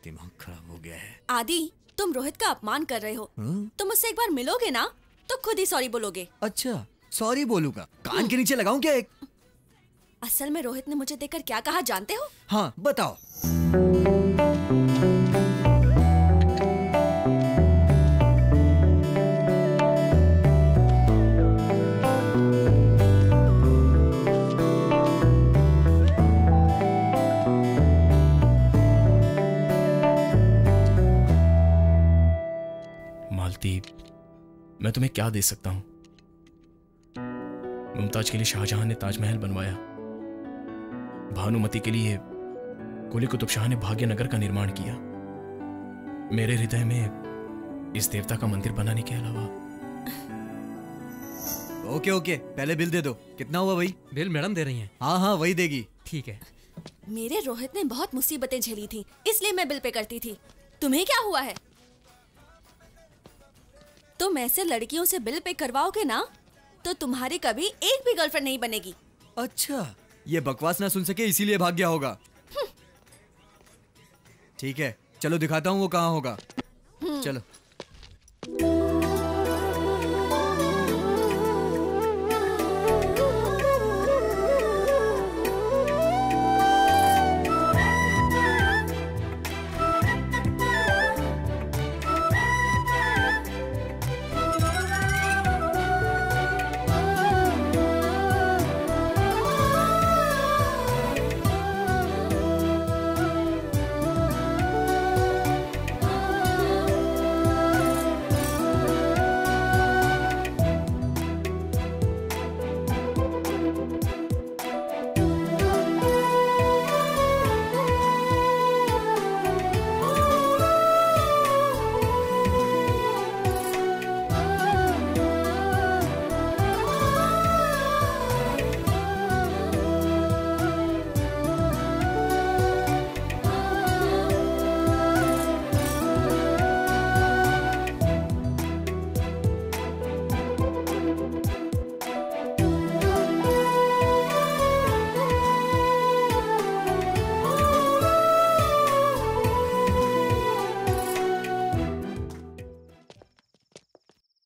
दिमाग खराब हो गया है। आदि, तुम रोहित का अपमान कर रहे हो। तुम मुझसे एक बार मिलोगे ना तो खुद ही सॉरी बोलोगे। अच्छा, सॉरी बोलूंगा? कान के नीचे लगाऊं क्या एक? असल में रोहित ने मुझे देखकर क्या कहा जानते हो? हाँ, बताओ। मालती, मैं तुम्हें क्या दे सकता हूं? मुमताज के लिए शाहजहां ने ताजमहल बनवाया, भानुमति के लिए कुली कुतुब शाह ने भाग्यनगर का निर्माण किया। मेरे हृदय में इस देवता का मंदिर बनाने के अलावा। ओके ओके, पहले बिल दे दो। कितना हुआ भाई? बिल मैडम दे रही हैं। हाँ हाँ, वही देगी। ठीक है। मेरे रोहित ने बहुत मुसीबतें झेली थी, इसलिए मैं बिल पे करती थी। तुम्हें क्या हुआ है? तुम ऐसे लड़कियों से बिल पे करवाओगे ना तो तुम्हारी कभी एक भी गर्लफ्रेंड नहीं बनेगी। अच्छा, ये बकवास ना सुन सके इसीलिए भाग गया होगा। ठीक है, चलो दिखाता हूँ वो कहाँ होगा। चलो।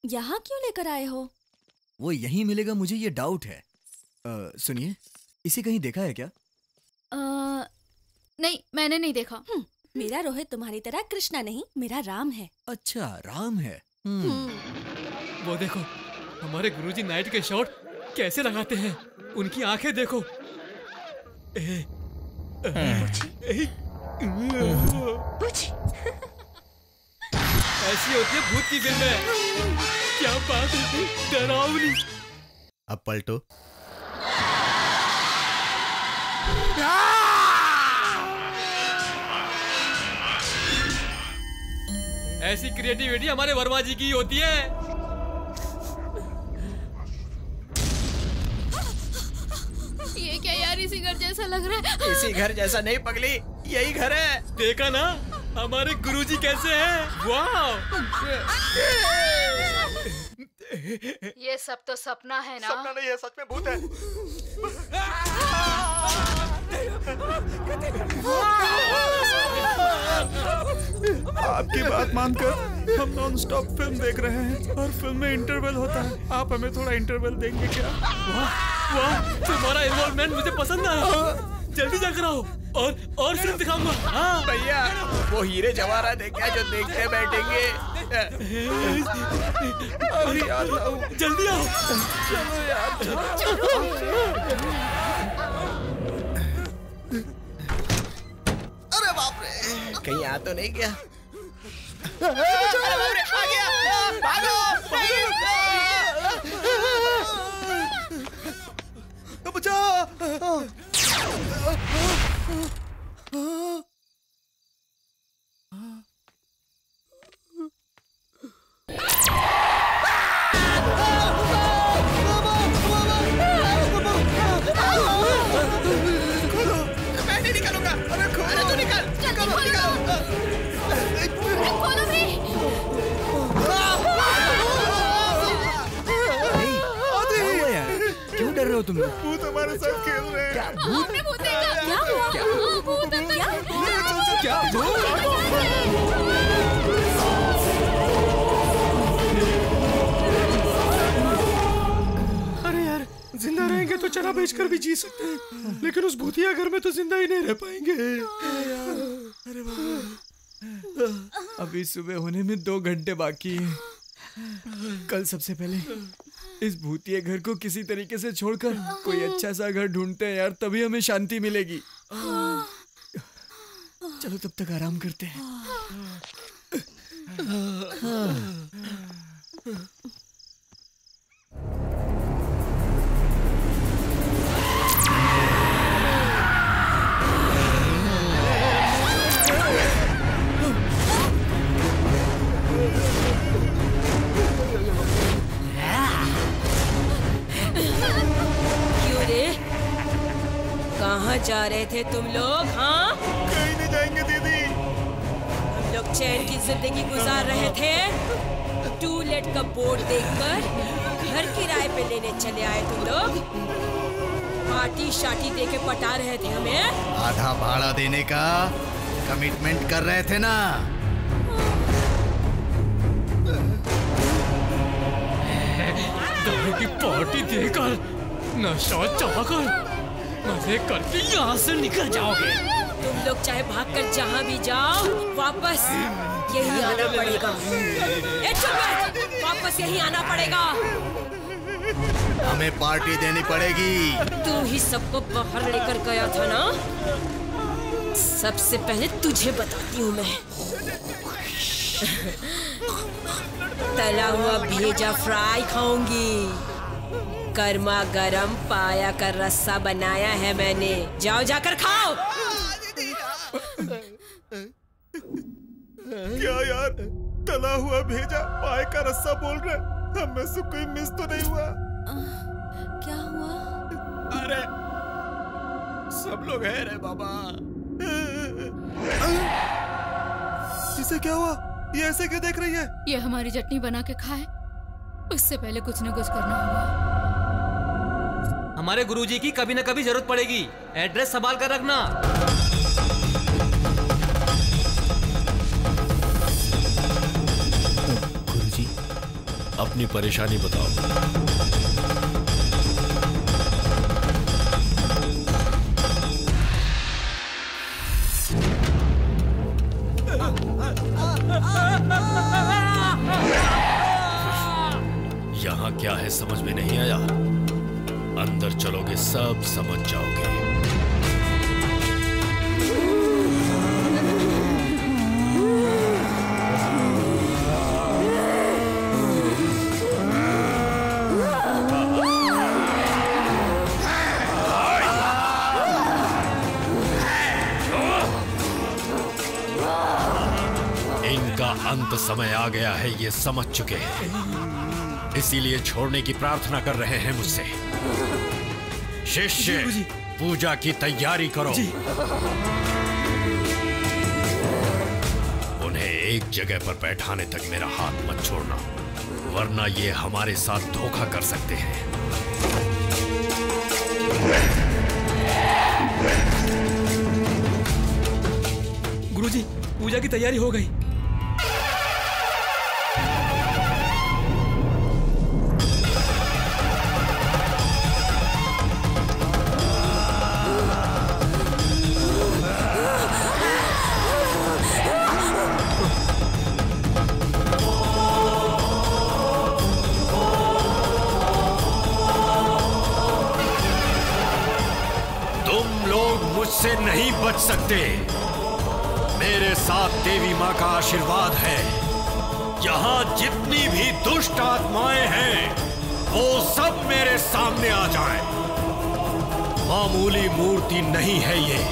यहाँ क्यों लेकर आए हो? वो यहीं मिलेगा, मुझे ये डाउट है। सुनिए, इसे कहीं देखा है क्या? नहीं, मैंने नहीं देखा। मेरा रोहित तुम्हारी तरह कृष्णा नहीं, मेरा राम है। अच्छा, राम है। वो देखो, हमारे गुरुजी नाइट के शॉट कैसे लगाते हैं। उनकी आंखें देखो। ऐसी होती है भूत की फिल्में। क्या बात है, डरावनी। अब पलटो। ऐसी क्रिएटिविटी हमारे वर्मा जी की होती है। ये क्या यार, इसी घर जैसा लग रहा है। इसी घर जैसा नहीं पगली, यही घर है। देखा ना हमारे गुरुजी कैसे हैं। वाह, ये सब तो सपना है ना? सपना नहीं है, सच में भूत है। आपकी बात मानकर हम नॉन स्टॉप फिल्म देख रहे हैं और फिल्म में इंटरवल होता है। आप हमें थोड़ा इंटरवल देंगे क्या? वाह वाह, तुम्हारा इन्वॉल्वमेंट मुझे पसंद आया। जल्दी जाकर आओ और फिल्म दिखाऊंगा। हाँ भैया, वो हीरे जवाहरात है क्या जो देखते बैठेंगे? अरे यार, जल्दी आओ। चलो यार, अरे बाप रे, कहीं आ तो नहीं गया? अरे बाप रे, आ गया। भागो, बचाओ। तुम लोग? भूत हमारे साथ खेल रहे हैं। क्या भूत? हमने भूत देखा। क्या हुआ? क्या? भूत अंदर। क्या भूत? अरे यार, जिंदा रहेंगे तो चना बेचकर भी जी सकते हैं, लेकिन उस भूतिया घर में तो जिंदा ही नहीं रह पाएंगे। अरे बाबा, अभी सुबह होने में 2 घंटे बाकी हैं। कल सबसे पहले इस भूतिया घर को किसी तरीके से छोड़कर कोई अच्छा सा घर ढूंढते हैं यार, तभी हमें शांति मिलेगी। चलो तब तक आराम करते हैं। क्यों रे? कहाँ जा रहे थे तुम लोग? हाँ, कहीं नहीं जाएंगे दीदी। हम लोग चैन की जिंदगी गुजार रहे थे, टूलेट का बोर्ड देखकर घर किराए पे लेने चले आए तुम लोग। पार्टी शाटी देके पटा रहे थे हमें। आधा भाड़ा देने का कमिटमेंट कर रहे थे ना। दारू की पार्टी देकर नशा चढ़ाकर मजे करके यहाँ से निकल जाओगे। तुम लोग चाहे भागकर जहाँ भी जाओ, वापस यही आना पड़ेगा। ए चुप बैठ, वापस यही आना पड़ेगा। हमें पार्टी देनी पड़ेगी। तू ही सबको बाहर लेकर गया था ना? सबसे पहले तुझे बताती हूँ मैं। तला हुआ भेजा फ्राई खाऊंगी। गर्मा गरम पाया का रस्सा बनाया है मैंने, जाओ जाकर खाओ। क्या यार, तला हुआ भेजा पाए का रस्सा बोल रहे? हमें से कोई मिस तो नहीं हुआ? क्या हुआ? अरे सब लोग है रे बाबा। इसे क्या हुआ? ये ऐसे क्यों देख रही है? ये हमारी चटनी बना के खाए, उससे पहले कुछ न कुछ करना होगा। हमारे गुरुजी की कभी न कभी जरूरत पड़ेगी, एड्रेस संभाल कर रखना। गुरुजी, अपनी परेशानी बताओ। यहाँ क्या है समझ में नहीं आया? अंदर चलोगे सब समझ जाओगे। इनका अंत समय आ गया है, ये समझ चुके हैं, इसीलिए छोड़ने की प्रार्थना कर रहे हैं मुझसे। शिष्य, पूजा की तैयारी करो। उन्हें एक जगह पर बैठाने तक मेरा हाथ मत छोड़ना, वरना ये हमारे साथ धोखा कर सकते हैं। गुरुजी, पूजा की तैयारी हो गई। मुझसे नहीं बच सकते। मेरे साथ देवी माँ का आशीर्वाद है। यहाँ जितनी भी दुष्ट आत्माएं हैं, वो सब मेरे सामने आ जाएं। मामूली मूर्ति नहीं है ये।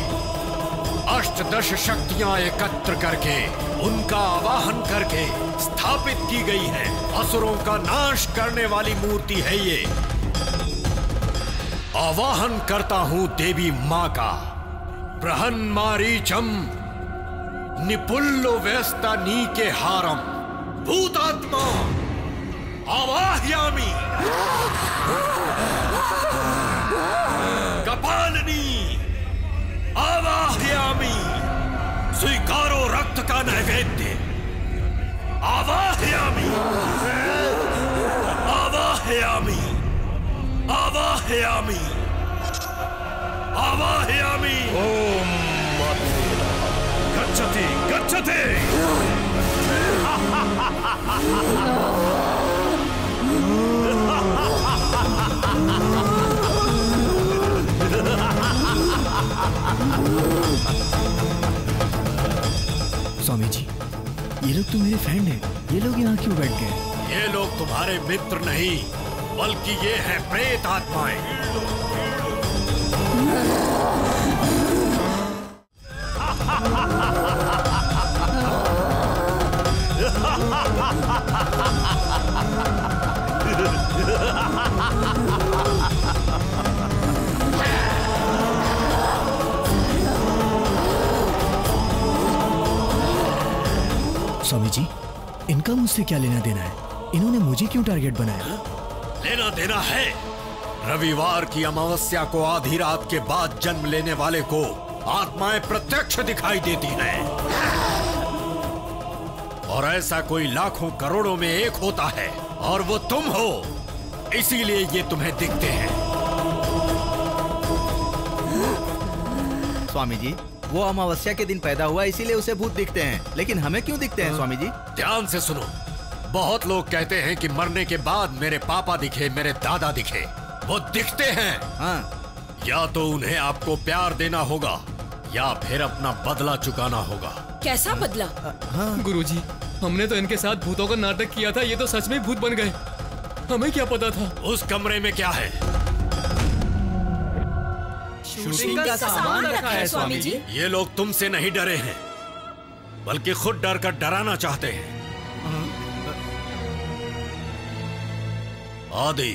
अष्टदश शक्तियां एकत्र करके, उनका आवाहन करके स्थापित की गई है। असुरों का नाश करने वाली मूर्ति है ये। आवाहन करता हूं देवी मां का। बृहन्मारीचम निपुल्लो व्यस्ता नीके हारम भूतात्मा आवाह्यामि। पालनी आवाहयामि, स्वीकारो रक्त का नैवेद्य। आवाहयामि आवाहयामि आवाहयामि आवाहयामि। ओम गच्छति गच्छति। स्वामी जी, ये लोग तो मेरे फ्रेंड हैं। ये लोग यहाँ क्यों बैठ गए? ये लोग तुम्हारे मित्र नहीं, बल्कि ये हैं प्रेत आत्माएं। स्वामी जी, इनका मुझसे क्या लेना देना है? इन्होंने मुझे क्यों टारगेट बनाया? लेना देना है। रविवार की अमावस्या को आधी रात के बाद जन्म लेने वाले को आत्माएं प्रत्यक्ष दिखाई देती हैं, और ऐसा कोई लाखों करोड़ों में एक होता है, और वो तुम हो। इसीलिए ये तुम्हें दिखते हैं। स्वामी जी, वो अमावस्या के दिन पैदा हुआ, इसीलिए उसे भूत दिखते हैं। लेकिन हमें क्यों दिखते हैं स्वामी जी? ध्यान से सुनो। बहुत लोग कहते हैं कि मरने के बाद मेरे पापा दिखे, मेरे दादा दिखे। वो दिखते हैं। हाँ। या तो उन्हें आपको प्यार देना होगा, या फिर अपना बदला चुकाना होगा। कैसा बदला? हाँ। गुरुजी, हमने तो इनके साथ भूतों का नाटक किया था। ये तो सच में भूत बन गए। हमें क्या पता था? उस कमरे में क्या है? शूटिंग का सामान रखा है स्वामी जी। ये लोग तुमसे नहीं डरे हैं, बल्कि खुद डर कर डराना चाहते हैं। आदि,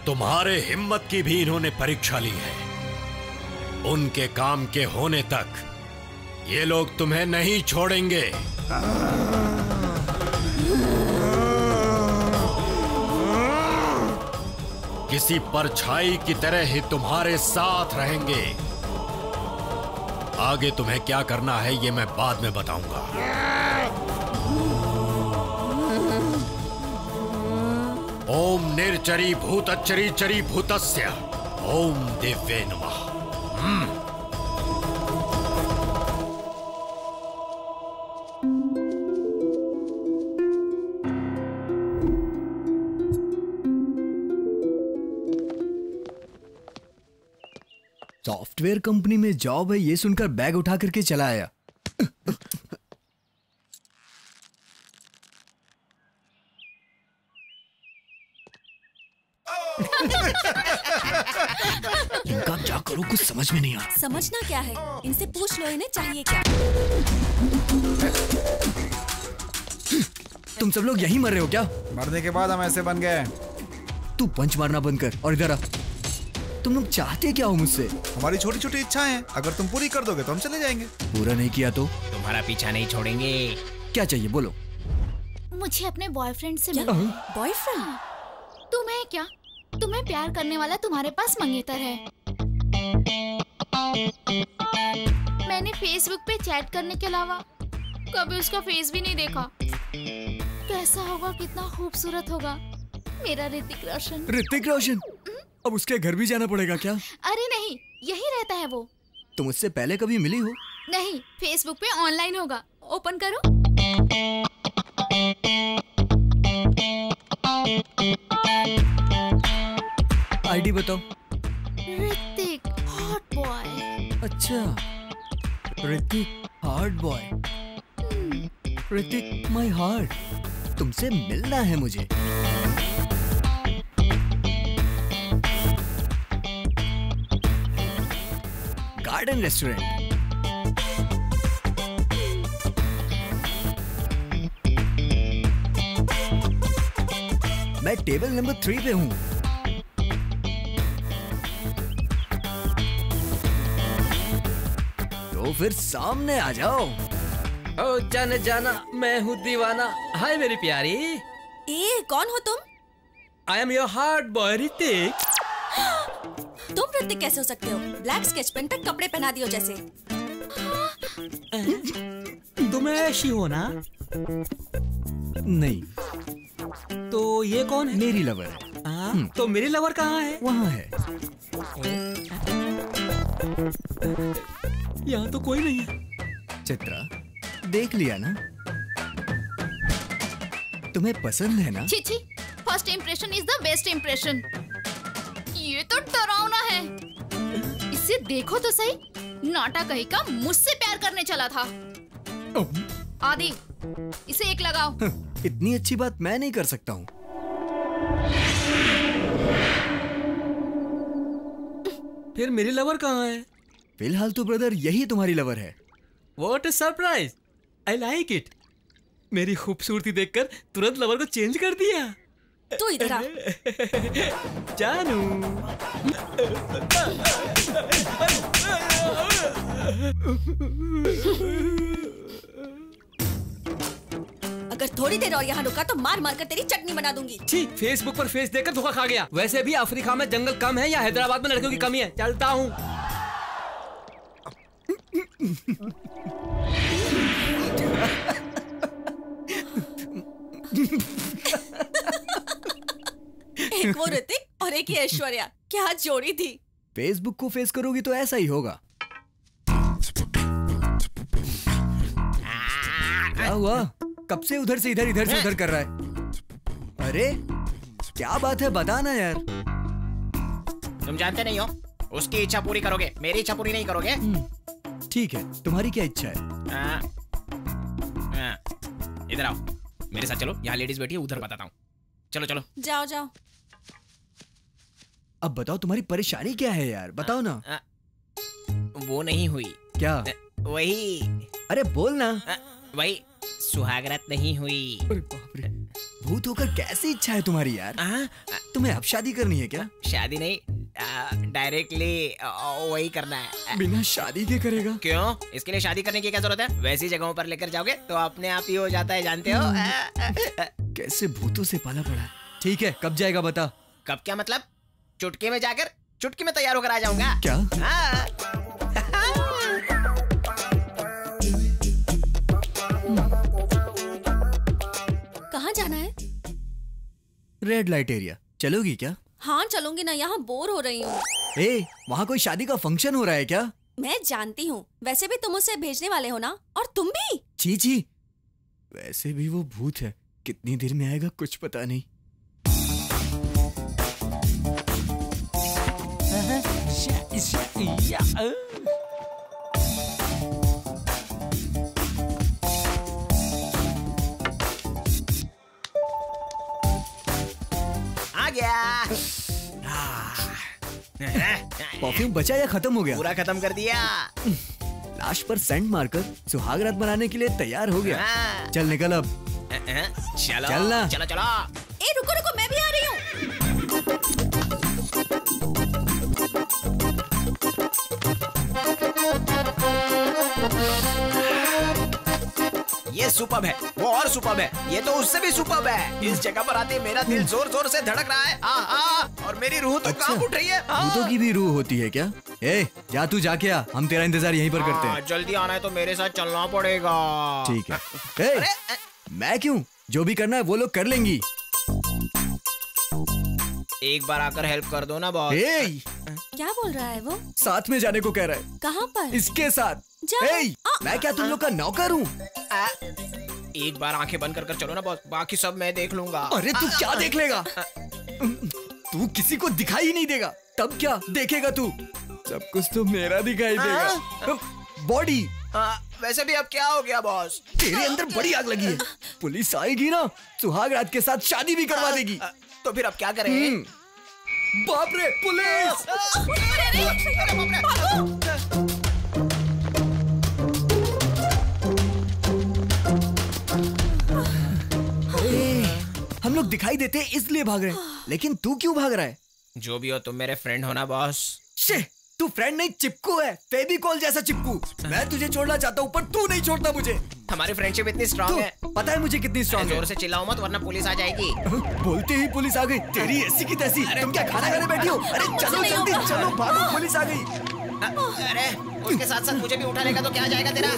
तुम्हारे हिम्मत की भी इन्होंने परीक्षा ली है। उनके काम के होने तक ये लोग तुम्हें नहीं छोड़ेंगे। किसी परछाई की तरह ही तुम्हारे साथ रहेंगे। आगे तुम्हें क्या करना है ये मैं बाद में बताऊंगा। ओम निर्चरी भूतच्चरी चरी भूतस्य ओम दिव्ये नमः। सॉफ्टवेयर कंपनी में जॉब है ये सुनकर बैग उठा करके चला आया। इनका क्या करूं कुछ समझ में नहीं आ रहा। समझना क्या है? इनसे पूछ लो इन्हें चाहिए क्या। तुम सब लोग यहीं मर रहे हो क्या? मरने के बाद हम ऐसे बन गए। तू पंच मारना बंद कर और इधर आ। तुम लोग चाहते क्या हो मुझसे? हमारी छोटी छोटी इच्छाएं हैं, अगर तुम पूरी कर दोगे तो हम चले जाएंगे। पूरा नहीं किया तो तुम्हारा पीछा नहीं छोड़ेंगे। क्या चाहिए बोलो। मुझे अपने बॉयफ्रेंड से मिलना। बॉयफ्रेंड? तुम्हें क्या? तुम्हें प्यार करने वाला तुम्हारे पास मंगेतर है। मैंने फेसबुक पे चैट करने के अलावा कभी उसका फेस भी नहीं देखा। कैसा होगा, कितना खूबसूरत होगा मेरा ऋतिक रोशन। ऋतिक रोशन? अब उसके घर भी जाना पड़ेगा क्या? अरे नहीं, यही रहता है वो। तुम उससे पहले कभी मिली हो? नहीं, फेसबुक पे ऑनलाइन होगा। ओपन करो। आईडी बताओ। Hrithik hot boy. अच्छा, Hrithik hot boy. Hrithik my heart, तुमसे मिलना है मुझे। Garden restaurant. मैं टेबल नंबर 3 पे हूँ। तो फिर सामने आ जाओ। ओ जाने जाना, मैं हूँ दीवाना। हाय मेरी प्यारी। ए, कौन हो तुम? I am your heart boy Hrithik. तुम ऋतिक कैसे हो सकते हो? ब्लैक स्केच पेन पे कपड़े पहना दियो जैसे। तुम ऐशी हो ना? नहीं। तो ये कौन है? मेरी लवर है। तो मेरी लवर कहाँ है? वहाँ है। यहाँ तो कोई नहीं है। चित्रा, देख लिया ना? तुम्हें पसंद है ना? छी छी, first impression is the best impression. ये तो डरावना है। इसे देखो तो सही, नाटा कहीं का मुझसे प्यार करने चला था। आदि, इसे एक लगाओ। इतनी अच्छी बात मैं नहीं कर सकता हूँ। फिर मेरी लवर कहाँ है? फिलहाल तो ब्रदर यही तुम्हारी लवर है। What a surprise! I like it. मेरी खूबसूरती देखकर तुरंत लवर को चेंज कर दिया। तू इधर आ। जानू। अगर थोड़ी देर और यहाँ रुका तो मार मार कर तेरी चटनी बना दूंगी। छी, फेसबुक पर फेस देखकर धोखा खा गया। वैसे भी अफ्रीका में जंगल कम है या हैदराबाद में लड़कियों की कमी है। चलता हूँ। एक वो ऋतिक और एक ये ऐश्वर्या, क्या जोड़ी थी। फेसबुक को फेस करोगी तो ऐसा ही होगा। क्या हुआ? कब से उधर से इधर कर रहा है? अरे क्या बात है, बताना यार। तुम जानते नहीं हो, उसकी इच्छा पूरी करोगे, मेरी इच्छा पूरी नहीं करोगे। ठीक है, तुम्हारी क्या इच्छा है? इधर आओ, मेरे साथ चलो। यहाँ लेडीज बैठी है, उधर बताता हूँ। चलो चलो। जाओ जाओ। अब बताओ तुम्हारी परेशानी क्या है यार, बताओ ना। वो नहीं हुई। क्या? वही। अरे बोल ना। वही सुहागरात नहीं हुई। अरे बाप रे, भूत होकर कैसी इच्छा है तुम्हारी यार? तुम्हें अब शादी करनी है क्या? शादी नहीं, डायरेक्टली वही करना है। बिना शादी के करेगा? क्यों? इसके लिए शादी करने की क्या जरूरत है? वैसी जगहों पर लेकर जाओगे तो अपने आप ही हो जाता है, जानते हो। कैसे भूतों से पाला पड़ा है। ठीक है, कब जाएगा बता। कब क्या मतलब? चुटकी में जाकर चुटकी में तैयार होकर आ जाऊंगा। क्या? कहाँ जाना है? Red light area. चलोगी क्या? हाँ चलूंगी ना, यहाँ बोर हो रही हूँ। ए, वहाँ कोई शादी का फंक्शन हो रहा है क्या? मैं जानती हूँ, वैसे भी तुम उसे भेजने वाले हो ना, और तुम भी। छी छी, वैसे भी वो भूत है, कितनी देर में आएगा कुछ पता नहीं। आ गया। परफ्यूम बचा या खत्म हो गया? पूरा खत्म कर दिया। लाश पर सेंट मारकर सुहागरात बनाने के लिए तैयार हो गया। चल निकल अब। चलो चलना। चलो चलो। ए रुको रुको, मैं भी आ रही हूँ। ये सुपर्ब है, वो और सुपर्ब है, ये तो उससे भी सुपर्ब है। इस जगह पर आते मेरा दिल जोर जोर से धड़क रहा है। और मेरी रूह तो कांप उठ रही है। भूतों की भी रूह होती है क्या? ए, जा तू जाके आ, हम तेरा इंतजार यहीं पर करते हैं। जल्दी आना है तो मेरे साथ चलना पड़ेगा। ठीक है। ए, मैं क्यों? जो भी करना है वो लोग कर लेंगी। एक बार आकर हेल्प कर दो ना बॉस। क्या बोल रहा है वो? साथ में जाने को कह रहा है। कहाँ पर? इसके साथ। मैं क्या तुम लोग का नौकर हूँ? एक बार आंखें बंद कर चलो ना बॉस, बाकी सब मैं देख लूंगा। अरे तू क्या देख लेगा? तू किसी को दिखाई ही नहीं देगा। तब क्या देखेगा तू? सब कुछ तो मेरा दिखाई देगा। बॉडी। वैसे भी अब क्या हो गया बॉस? तेरे अंदर बड़ी आग लगी है। पुलिस आएगी ना, सुहागरात के साथ शादी भी करवा देगी। तो फिर अब क्या करें? बाप रे, पुलिस! हम लोग दिखाई देते इसलिए भाग रहे हैं, लेकिन तू क्यों भाग रहा है? जो भी हो तुम मेरे फ्रेंड हो ना बॉस। तू फ्रेंड नहीं, चिपकू है, फेविकॉल जैसा चिपकू। मैं तुझे छोड़ना चाहता हूँ पर तू नहीं छोड़ता मुझे। हमारी फ्रेंडशिप इतनी स्ट्रांग है। पता है मुझे कितनी स्ट्रांग है। जोर से चिल्लाओ मत वरना पुलिस आ जाएगी। बोलते ही पुलिस आ गई। तेरी ऐसी की तैसी। तुम क्या खाना खाने बैठी हो? अरे चलो जल्दी चलो, भागो, पुलिस आ गई। अरे उसके साथ साथ मुझे भी उठा लेगा तो क्या जाएगा तेरा?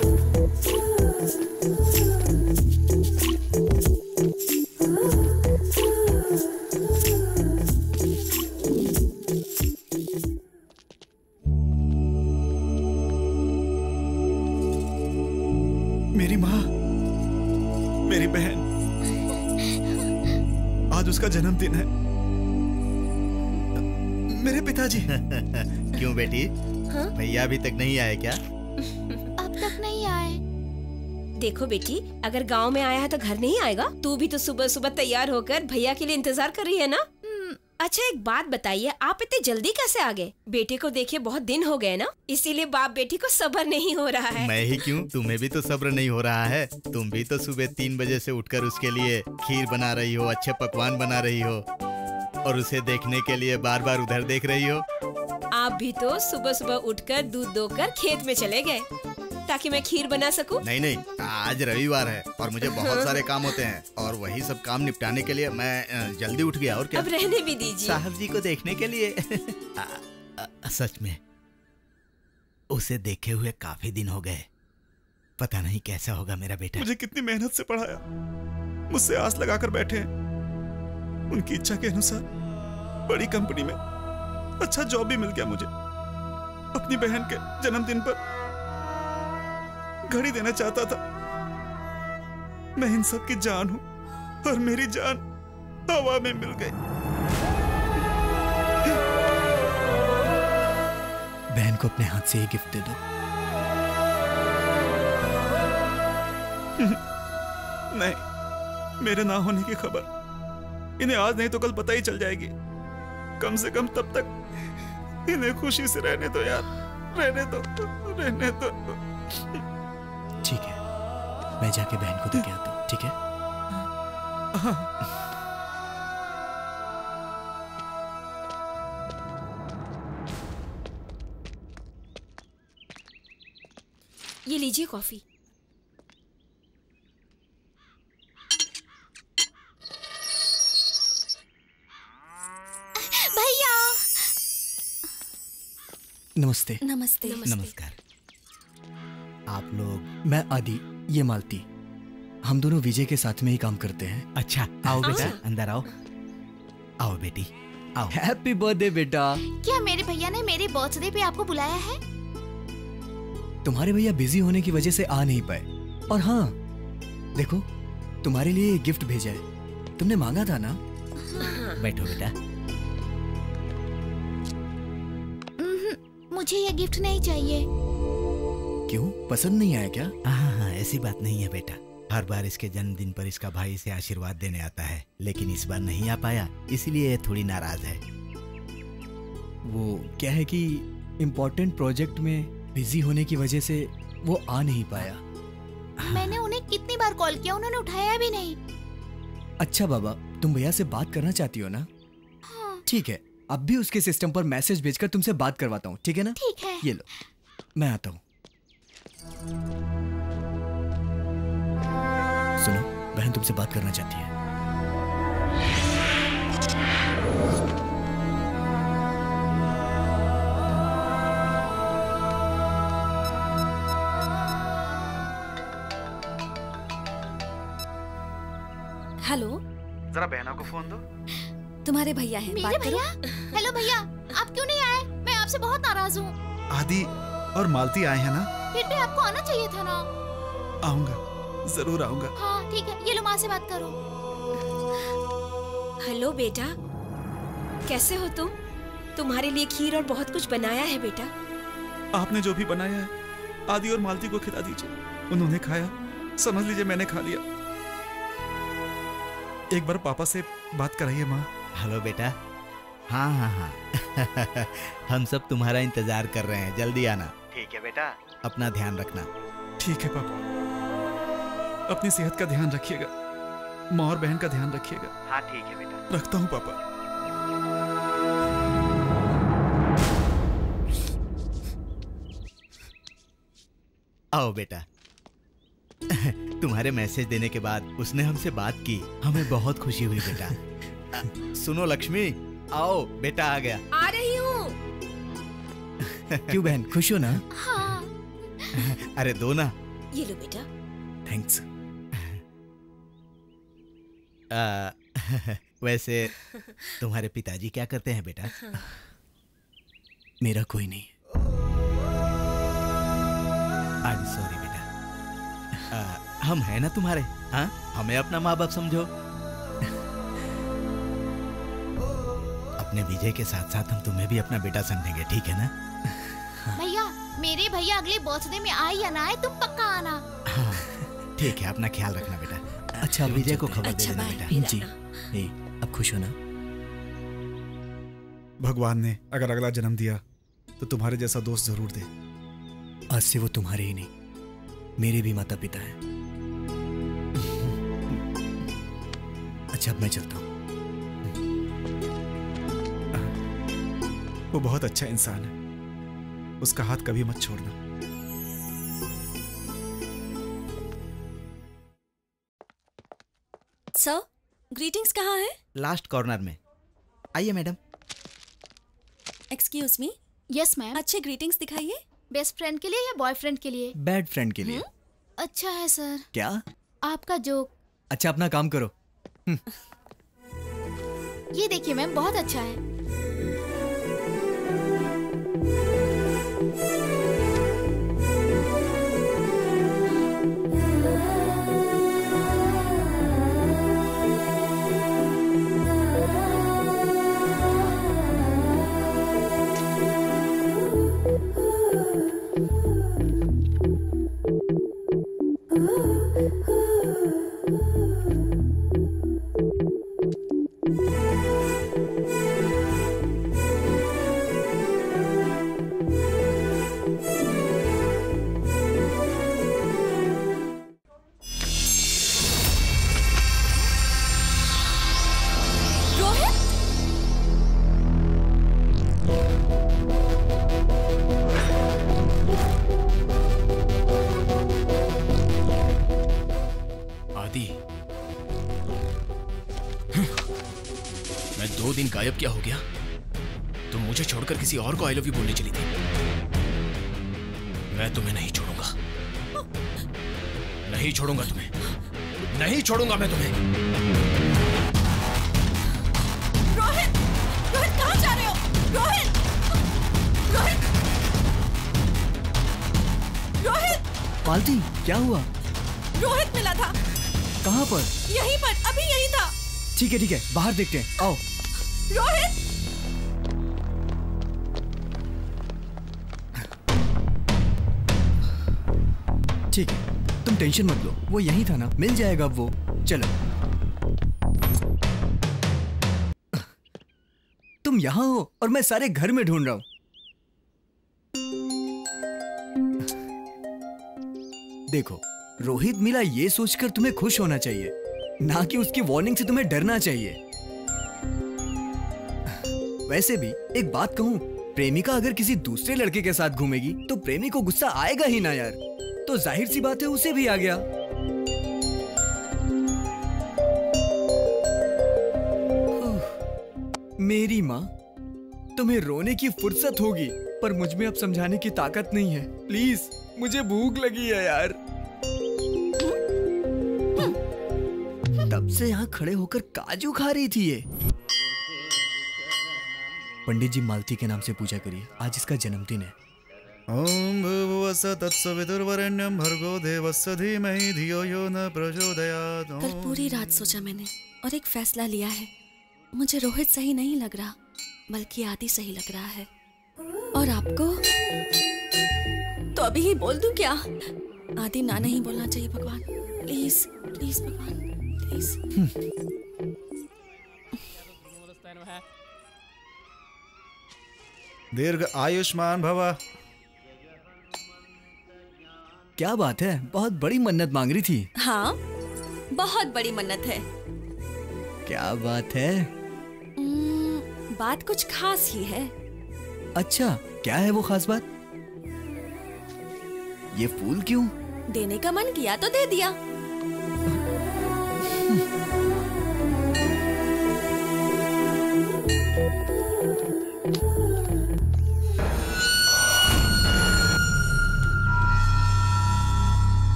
मेरी माँ, मेरी बहन, आज उसका जन्मदिन है। मेरे पिताजी। क्यों बेटी, भैया अभी तक नहीं आए क्या? अब तक नहीं आए। देखो बेटी, अगर गांव में आया है तो घर नहीं आएगा। तू भी तो सुबह सुबह तैयार होकर भैया के लिए इंतजार कर रही है ना? अच्छा एक बात बताइए, आप इतने जल्दी कैसे आ गए? बेटे को देखे बहुत दिन हो गए ना, इसीलिए बाप बेटी को सब्र नहीं हो रहा है। मैं ही क्यों, तुम्हें भी तो सब्र नहीं हो रहा है। तुम भी तो सुबह 3 बजे से उठकर उसके लिए खीर बना रही हो, अच्छे पकवान बना रही हो और उसे देखने के लिए बार बार उधर देख रही हो। आप भी तो सुबह सुबह उठकर दूध दोकर खेत में चले गए ताकि मैं खीर बना सकूं। नहीं, आज रविवार है और मुझे बहुत सारे काम होते हैं और वही सब काम निपटाने के लिए मैं जल्दी उठ गया। और क्या, अब रहने भी दीजिए। साहब जी को देखने के लिए। सच में उसे देखे हुए काफी दिन हो गए। पता नहीं कैसा होगा मेरा बेटा। मुझे कितनी मेहनत से पढ़ाया, मुझसे आस लगाकर बैठे हैं। उनकी इच्छा के अनुसार बड़ी कंपनी में अच्छा जॉब भी मिल गया मुझे। अपनी बहन के जन्मदिन पर घड़ी देना चाहता था। मैं इन सब की जान हूं और मेरी जान हवा में मिल गई। बहन को अपने हाथ से ही गिफ्ट दे दो। नहीं, मेरे ना होने की खबर इन्हें आज नहीं तो कल पता ही चल जाएगी। कम से कम तब तक इन्हें खुशी से रहने दो यार, रहने दो। ठीक है, मैं जाके बहन को देके आता हूँ। ठीक है? ये लीजिए कॉफी। भैया। नमस्ते। नमस्ते। नमस्कार। आप लोग? मैं आदि, ये मालती। हम दोनों विजय के साथ में ही काम करते हैं। अच्छा, आओ बेटा, अंदर आओ। आओ बेटी, आओ। हैप्पी बर्थडे बेटा। क्या मेरे भैया ने मेरे बर्थडे पे आपको बुलाया है? तुम्हारे भैया बिजी होने की वजह से आ नहीं पाए। और हाँ, देखो तुम्हारे लिए गिफ्ट भेजा है। तुमने मांगा था ना? बैठो बेटा। मुझे ये गिफ्ट नहीं चाहिए। क्यों, पसंद नहीं आया क्या? हाँ, ऐसी बात नहीं है बेटा। हर बार इसके जन्मदिन पर इसका भाई इसे आशीर्वाद देने आता है, लेकिन इस बार नहीं आ पाया, इसलिए थोड़ी नाराज है। वो क्या है कि इम्पोर्टेंट प्रोजेक्ट में बिजी होने की वजह से वो आ नहीं पाया। मैंने उन्हें कितनी बार कॉल किया, उन्होंने उठाया भी नहीं। अच्छा बाबा, तुम भैया से बात करना चाहती हो ना? ठीक है, अब भी उसके सिस्टम पर मैसेज भेजकर तुमसे बात करवाता हूँ। ठीक है ना? ठीक है। ये लो, मैं आता हूँ। सुनो, बहन तुमसे बात करना चाहती है। हेलो, जरा बहना को फोन दो। तुम्हारे भैया हैं, मेरे बात करो। भैया? हेलो भैया, आप क्यों नहीं आए? मैं आपसे बहुत नाराज हूँ। आदि और मालती आए हैं ना? फिर भी आपको आना चाहिए था ना। आऊंगा, जरूर आऊंगा। हाँ ठीक है, ये लो माँ से बात करो। हेलो बेटा, कैसे हो तुम? तुम्हारे लिए खीर और बहुत कुछ बनाया है बेटा। आपने जो भी बनाया है आदि और मालती को खिला दीजिए। उन्होंने खाया, समझ लीजिए मैंने खा लिया। एक बार पापा से बात कराइए माँ। हेलो बेटा। हाँ हम सब तुम्हारा इंतजार कर रहे हैं, जल्दी आना। ठीक है बेटा, अपना ध्यान रखना। ठीक है पापा, अपनी सेहत का ध्यान रखिएगा, माँ और बहन का ध्यान रखिएगा। हाँ ठीक है बेटा। रखता हूँ पापा। आओ बेटा। तुम्हारे मैसेज देने के बाद उसने हमसे बात की, हमें बहुत खुशी हुई बेटा। सुनो लक्ष्मी, आओ बेटा आ गया। आ रही हूँ। क्यों बहन, खुश हो ना? हाँ। अरे दो ना। ये लो बेटा। थैंक्स। वैसे तुम्हारे पिताजी क्या करते हैं बेटा? मेरा कोई नहीं। आई एम सॉरी बेटा। हम हैं ना तुम्हारे, हाँ? हमें अपना माँ बाप समझो। अपने विजय के साथ साथ हम तुम्हें भी अपना बेटा समझेंगे, ठीक है ना? भैया, मेरे भैया अगले बर्थडे में आए या ना आए, तुम पक्का आना। हाँ, ठीक है, अपना ख्याल रखना बेटा। अच्छा, विजय को खबर दे देना बेटा। जी। अब खुश हो ना? भगवान ने अगर अगला जन्म दिया तो तुम्हारे जैसा दोस्त जरूर दे। आज से वो तुम्हारे ही नहीं, मेरे भी माता पिता हैं। अच्छा, अब मैं चलता हूँ। वो बहुत अच्छा इंसान है, उसका हाथ कभी मत छोड़ना। सर, ग्रीटिंग्स कहाँ है? लास्ट कॉर्नर में। आइए madam. Excuse me. Yes ma'am. अच्छे ग्रीटिंग्स दिखाइए। बेस्ट फ्रेंड के लिए या बॉयफ्रेंड के लिए? बैड फ्रेंड के लिए। अच्छा है सर। क्या? आपका जोक। अच्छा, अपना काम करो। ये देखिए मैम, बहुत अच्छा है। गायब क्या हो गया? तुम मुझे छोड़कर किसी और को आई लव यू बोलने चली थी। मैं तुम्हें नहीं छोड़ूंगा, नहीं छोड़ूंगा तुम्हें, नहीं छोड़ूंगा मैं तुम्हें। रोहित, रोहित कहाँ जा रहे हो? रोहित, रोहित, रोहित। मालती, क्या हुआ? रोहित मिला था। कहाँ पर? यहीं पर, अभी यहीं था। ठीक है, बाहर देखते हैं, आओ। रोहित! ठीक है, तुम टेंशन मत लो, वो यहीं था ना, मिल जाएगा अब वो। चलो। तुम यहाँ हो और मैं सारे घर में ढूंढ रहा हूं। देखो, रोहित मिला ये सोचकर तुम्हें खुश होना चाहिए, ना कि उसकी वार्निंग से तुम्हें डरना चाहिए। वैसे भी एक बात कहूं, प्रेमिका अगर किसी दूसरे लड़के के साथ घूमेगी तो प्रेमी को गुस्सा आएगा ही ना यार। तो जाहिर सी बात है उसे भी आ गया। मेरी माँ, तुम्हें रोने की फुर्सत होगी, पर मुझ में अब समझाने की ताकत नहीं है। प्लीज, मुझे भूख लगी है यार। तब से यहाँ खड़े होकर काजू खा रही थी ये। पंडित जी, मालती के नाम से पूजा करिए, आज इसका जन्मदिन है। ओम भूर्भुवस्सुः तत्सवितुर्वरेण्यं भर्गो देवस्य धीमहि धियो यो न प्रचोदयात्। कल पूरी रात सोचा मैंने और एक फैसला लिया है। मुझे रोहित सही नहीं लग रहा, बल्कि आदि सही लग रहा है। और आपको तो अभी ही बोल दूं क्या? आदि ना नहीं बोलना चाहिए। भगवान प्लीज, प्लीज भगवान प्लीज। दीर्घ आयुष्मान भव। क्या बात है, बहुत बड़ी मन्नत मांग रही थी। हाँ, बहुत बड़ी मन्नत है। क्या बात है? बात कुछ खास ही है। अच्छा, क्या है वो खास बात? ये फूल क्यों? देने का मन किया तो दे दिया।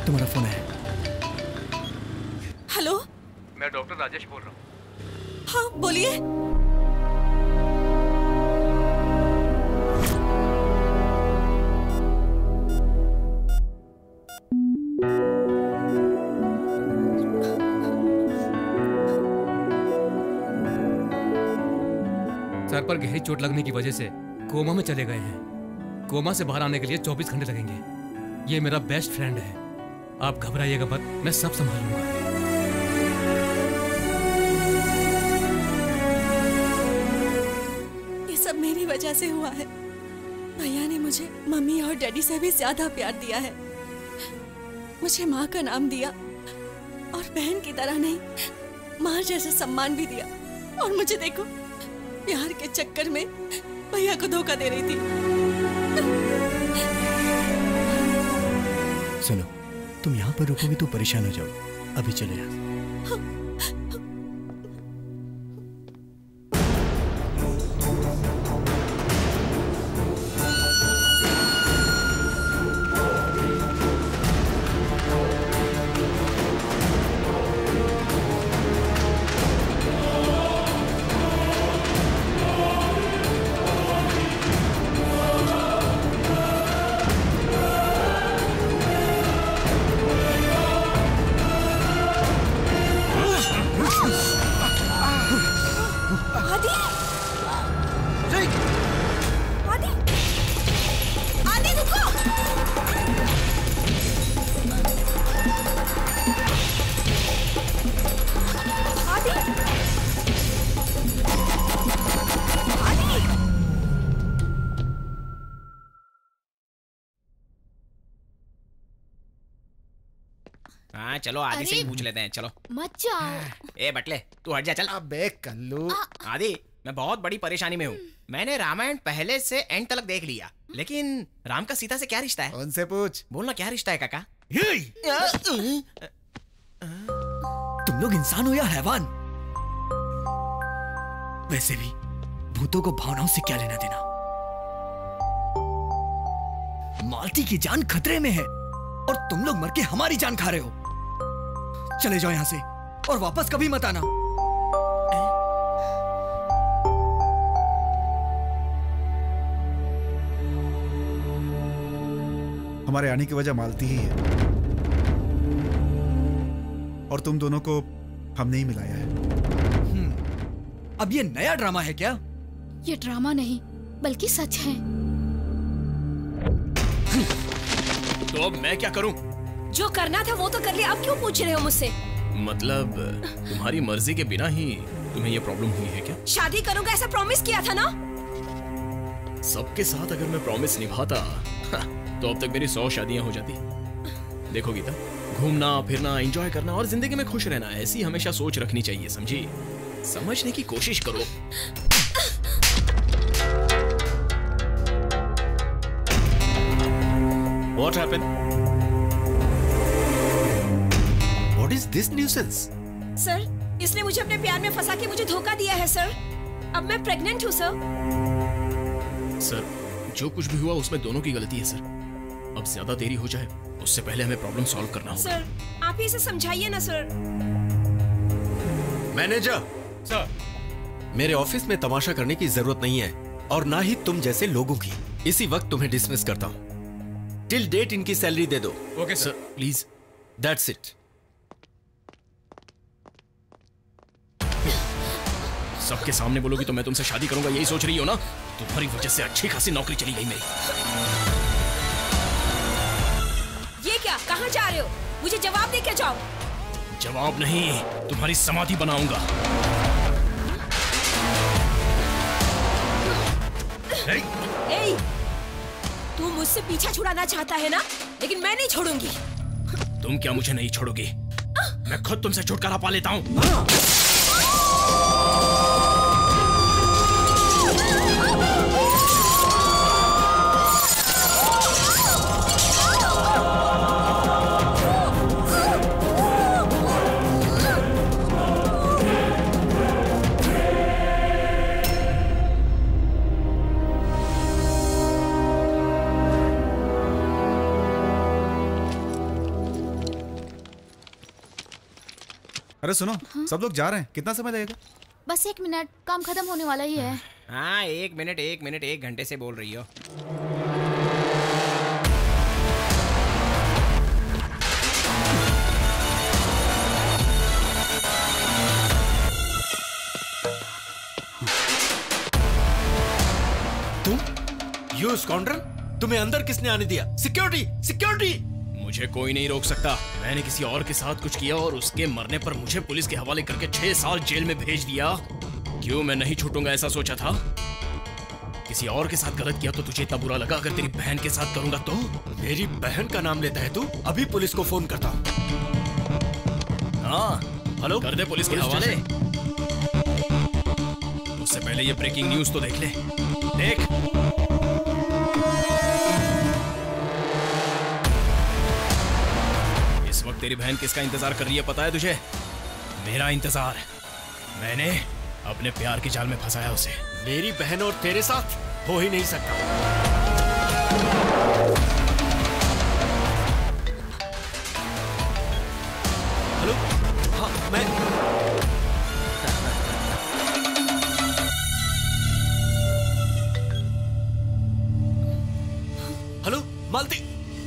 तुम्हारा फोन है। हेलो, मैं डॉक्टर राजेश बोल रहा हूँ। हाँ बोलिए। सर पर गहरी चोट लगने की वजह से कोमा में चले गए हैं। कोमा से बाहर आने के लिए 24 घंटे लगेंगे। ये मेरा बेस्ट फ्रेंड है, आप घबराइएगा मत, मैं सब संभाल लूंगा। ये सब मेरी वजह से हुआ है। भैया ने मुझे मम्मी और डैडी से भी ज्यादा प्यार दिया है। मुझे माँ का नाम दिया और बहन की तरह नहीं, माँ जैसा सम्मान भी दिया। और मुझे देखो, प्यार के चक्कर में भैया को धोखा दे रही थी। सुनो, तुम यहाँ पर रुकोगी तो परेशान हो जाओ। अभी चले जाओ। हाँ चलो आदि से ही पूछ लेते हैं, चलो। मत जाओ। ए बटले तू हट जा, चल। अबे कल्लू। आदि मैं बहुत बड़ी परेशानी में हूँ। मैंने रामायण पहले से एंड तक देख लिया, लेकिन राम का सीता से क्या रिश्ता है? उनसे पूछ। बोलना क्या रिश्ता है काका? तुम लोग इंसान हो या हैवान? वैसे भी भूतों को भावनाओं से क्या लेना देना। मालती की जान खतरे में है और तुम लोग मर के हमारी जान खा रहे हो। चले जाओ यहां से और वापस कभी मत आना। हमारे आने की वजह मालती ही है और तुम दोनों को हमने ही मिलाया है। अब ये नया ड्रामा है क्या? ये ड्रामा नहीं बल्कि सच है। तो अब मैं क्या करूं? जो करना था वो तो कर लिया, अब क्यों पूछ रहे हो मुझसे? मतलब तुम्हारी मर्जी के बिना ही तुम्हें ये प्रॉब्लम हुई है क्या? शादी करूंगा ऐसा प्रॉमिस किया था ना। सबके साथ अगर मैं प्रॉमिस निभाता तो अब तक मेरी 100 शादियां हो जाती। देखो गीता, घूमना फिरना, एंजॉय करना और जिंदगी में खुश रहना, ऐसी हमेशा सोच रखनी चाहिए, समझी? समझने की कोशिश करो। What happened? What is this nuisance? Sir, इसने मुझे अपने प्यार में फंसा के मुझे धोखा दिया है सर। अब मैं प्रेग्नेंट हूँ सर। सर, जो कुछ भी हुआ उसमें दोनों की गलती है सर। अब ज्यादा देरी हो जाए उससे पहले हमें प्रॉब्लम सॉल्व करना होगा। सर, आप ही इसे समझाइए ना सर। मैनेजर सर, मेरे ऑफिस में तमाशा करने की जरूरत नहीं है और ना ही तुम जैसे लोगों की। इसी वक्त तुम्हें डिसमिस करता हूँ। टिल डेट इनकी सैलरी दे दो। Okay sir, please. That's it. सबके सामने बोलोगी तो मैं तुमसे शादी करूंगा, यही सोच रही हो ना? तुम्हारी वजह से अच्छी खासी नौकरी चली गई मेरी। ये क्या, कहाँ जा रहे हो? मुझे जवाब दे के जाओ। जवाब नहीं, तुम्हारी समाधि बनाऊंगा। ए, तू मुझसे पीछा छुड़ाना चाहता है ना, लेकिन मैं नहीं छोड़ूंगी। तुम क्या मुझे नहीं छोड़ोगी? मैं खुद तुमसे छुटकारा पा लेता हूँ। अरे सुनो, सब लोग जा रहे हैं, कितना समय लगेगा? बस 1 मिनट, काम खत्म होने वाला ही है। हाँ 1 मिनट 1 घंटे से बोल रही हो। यू स्काउंड्रल, तुम्हें अंदर किसने आने दिया? Security, security! मुझे कोई नहीं रोक सकता। मैंने किसी और के साथ कुछ किया और उसके मरने पर मुझे पुलिस के हवाले करके 6 साल जेल में भेज दिया। क्यों मैं नहीं छूटूंगा ऐसा सोचा था? किसी और के साथ गलत किया तो तुझे इतना बुरा लगा, अगर तेरी बहन के साथ करूंगा तो? मेरी बहन का नाम लेता है तू? अभी पुलिस को फोन करता हूँ। हाँ, हेलो, कर दे पुलिस के हवाले। उससे पहले ये ब्रेकिंग न्यूज तो देख ले। देख, इस वक्त तेरी बहन किसका इंतजार कर रही है पता है तुझे? मेरा इंतजार। मैंने अपने प्यार के जाल में फंसाया उसे। मेरी बहन और तेरे साथ हो ही नहीं सकता। हेलो, हाँ मैं हेलो मालती।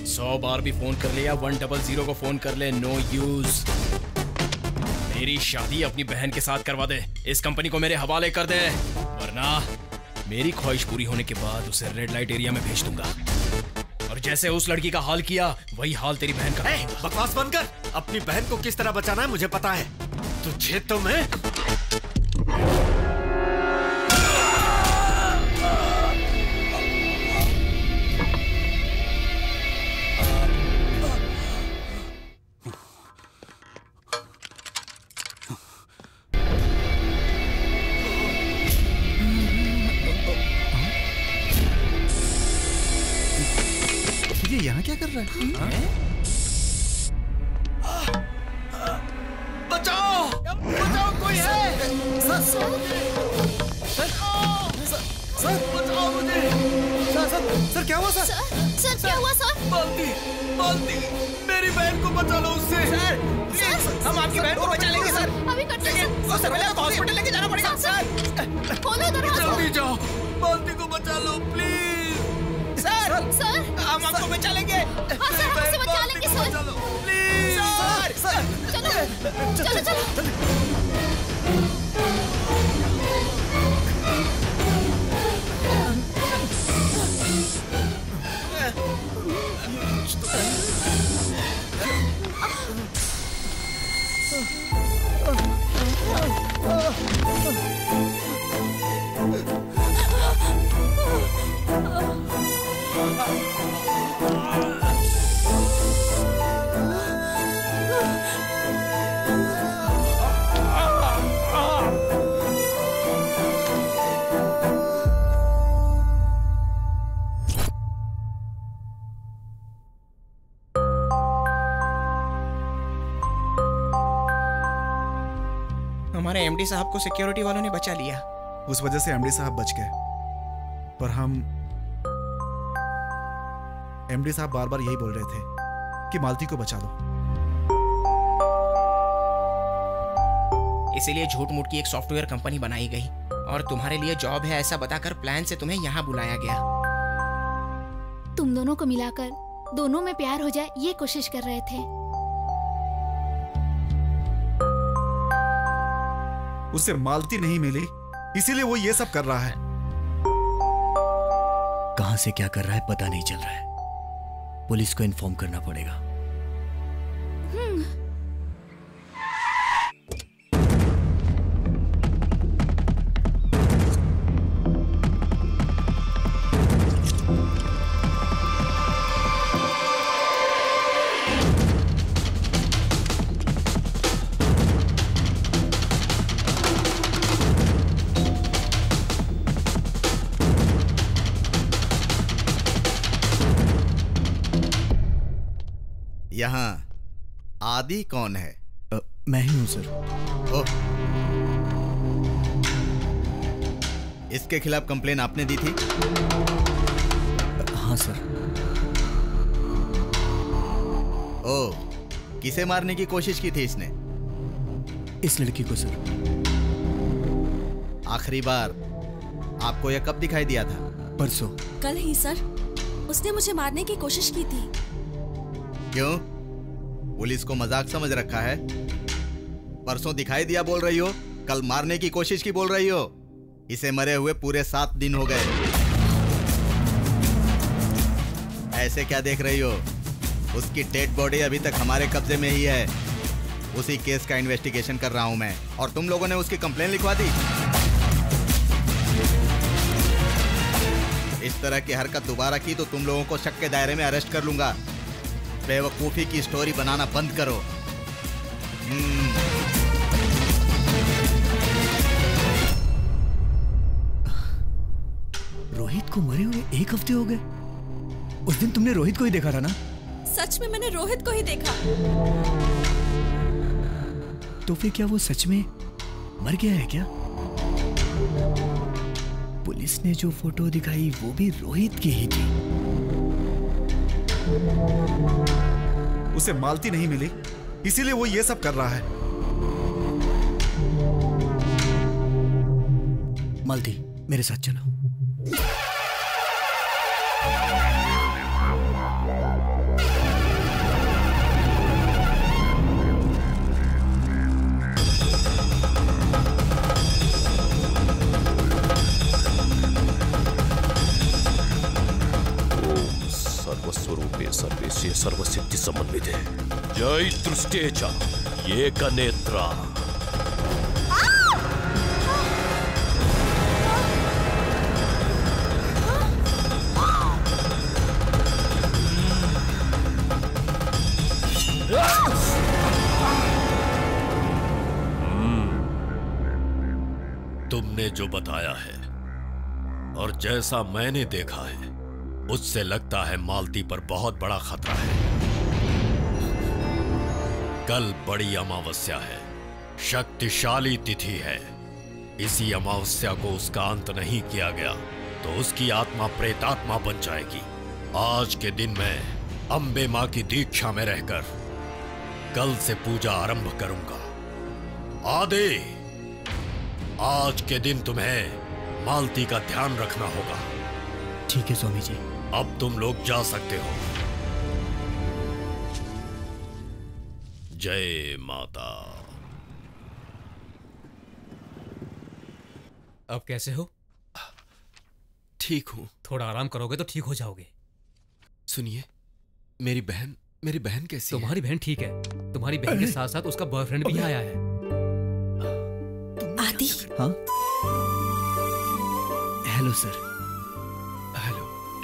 100 बार भी फोन कर ले या 100 को फोन कर ले, नो यूज। मेरी शादी अपनी बहन के साथ करवा दे, इस कंपनी को मेरे हवाले कर दे, वरना मेरी ख्वाहिश पूरी होने के बाद उसे रेड लाइट एरिया में भेज दूंगा। और जैसे उस लड़की का हाल किया वही हाल तेरी बहन का। बकवास बंद कर। अपनी बहन को किस तरह बचाना है मुझे पता है। तुझे तो मैं यहाँ क्या कर रहा है? बचाओ, बचाओ, कोई है? सर बचाओ मुझे। सर क्या हुआ सर? सर क्या हुआ सर? मालती, मालती, मेरी बहन को बचा लो उससे। सर, हम आपकी बहन को बचा लेंगे सर। अभी करते हैं सर, पहले आपको हॉस्पिटल लेके जाना पड़ेगा। सर खोलो दरवाजा। जल्दी जाओ, मालती को बचा लो प्लीज। सर हम आपको बचा लेंगे। हाँ सर, हम उसे बचा लेंगे सर। प्लीज सर, चलो चलो चलो। हमारे एमडी साहब को सिक्योरिटी वालों ने बचा लिया। उस वजह से एमडी साहब बच गए, पर हम एमडी साहब बार बार यही बोल रहे थे कि मालती को बचा लो। इसीलिए झूठ मूठ की एक सॉफ्टवेयर कंपनी बनाई गई और तुम्हारे लिए जॉब है ऐसा बताकर प्लान से तुम्हें यहाँ बुलाया गया। तुम दोनों को मिलाकर दोनों में प्यार हो जाए ये कोशिश कर रहे थे। उसे मालती नहीं मिली, इसीलिए वो ये सब कर रहा है। कहां से क्या कर रहा है पता नहीं चल रहा है। पुलिस को इन्फॉर्म करना पड़ेगा। यहाँ आदि कौन है? मैं ही हूं सर। ओह, इसके खिलाफ कंप्लेन आपने दी थी? हाँ सर। ओह, किसे मारने की कोशिश की थी इसने? इस लड़की को सर। आखिरी बार आपको यह कब दिखाई दिया था? परसों। कल ही सर, उसने मुझे मारने की कोशिश की थी। क्यों? पुलिस को मजाक समझ रखा है? परसों दिखाई दिया बोल रही हो, कल मारने की कोशिश की बोल रही हो। इसे मरे हुए पूरे 7 दिन हो गए। ऐसे क्या देख रही हो? उसकी डेड बॉडी अभी तक हमारे कब्जे में ही है। उसी केस का इन्वेस्टिगेशन कर रहा हूं मैं, और तुम लोगों ने उसकी कंप्लेन लिखवा दी। इस तरह की हरकत दोबारा की तो तुम लोगों को शक के दायरे में अरेस्ट कर लूंगा। बेवकूफी की स्टोरी बनाना बंद करो। रोहित को मरे हुए 1 हफ्ते हो गए। उस दिन तुमने रोहित को ही देखा था ना? सच में मैंने रोहित को ही देखा। तो फिर क्या वो सच में मर गया है क्या? पुलिस ने जो फोटो दिखाई वो भी रोहित की ही थी। उसे मालती नहीं मिली, इसीलिए वो ये सब कर रहा है। मालती, मेरे साथ चलो। सर्वस्वरूपे सर्वेशे सर्वसिद्धि समन्विते जय दृष्टेचा एकनेत्रा। तुमने जो बताया है और जैसा मैंने देखा है, उससे लगता है मालती पर बहुत बड़ा खतरा है। कल बड़ी अमावस्या है, शक्तिशाली तिथि है। इसी अमावस्या को उसका अंत नहीं किया गया तो उसकी आत्मा प्रेतात्मा बन जाएगी। आज के दिन मैं अंबे मां की दीक्षा में रहकर कल से पूजा आरंभ करूंगा। आदे, आज के दिन तुम्हें मालती का ध्यान रखना होगा। ठीक है स्वामी जी। अब तुम लोग जा सकते हो। जय माता। अब कैसे हो? ठीक हूं। थोड़ा आराम करोगे तो ठीक हो जाओगे। सुनिए, मेरी बहन कैसी है? तुम्हारी बहन ठीक है। तुम्हारी बहन के साथ साथ उसका बॉयफ्रेंड भी आया है। आदि। हाँ? Hello sir.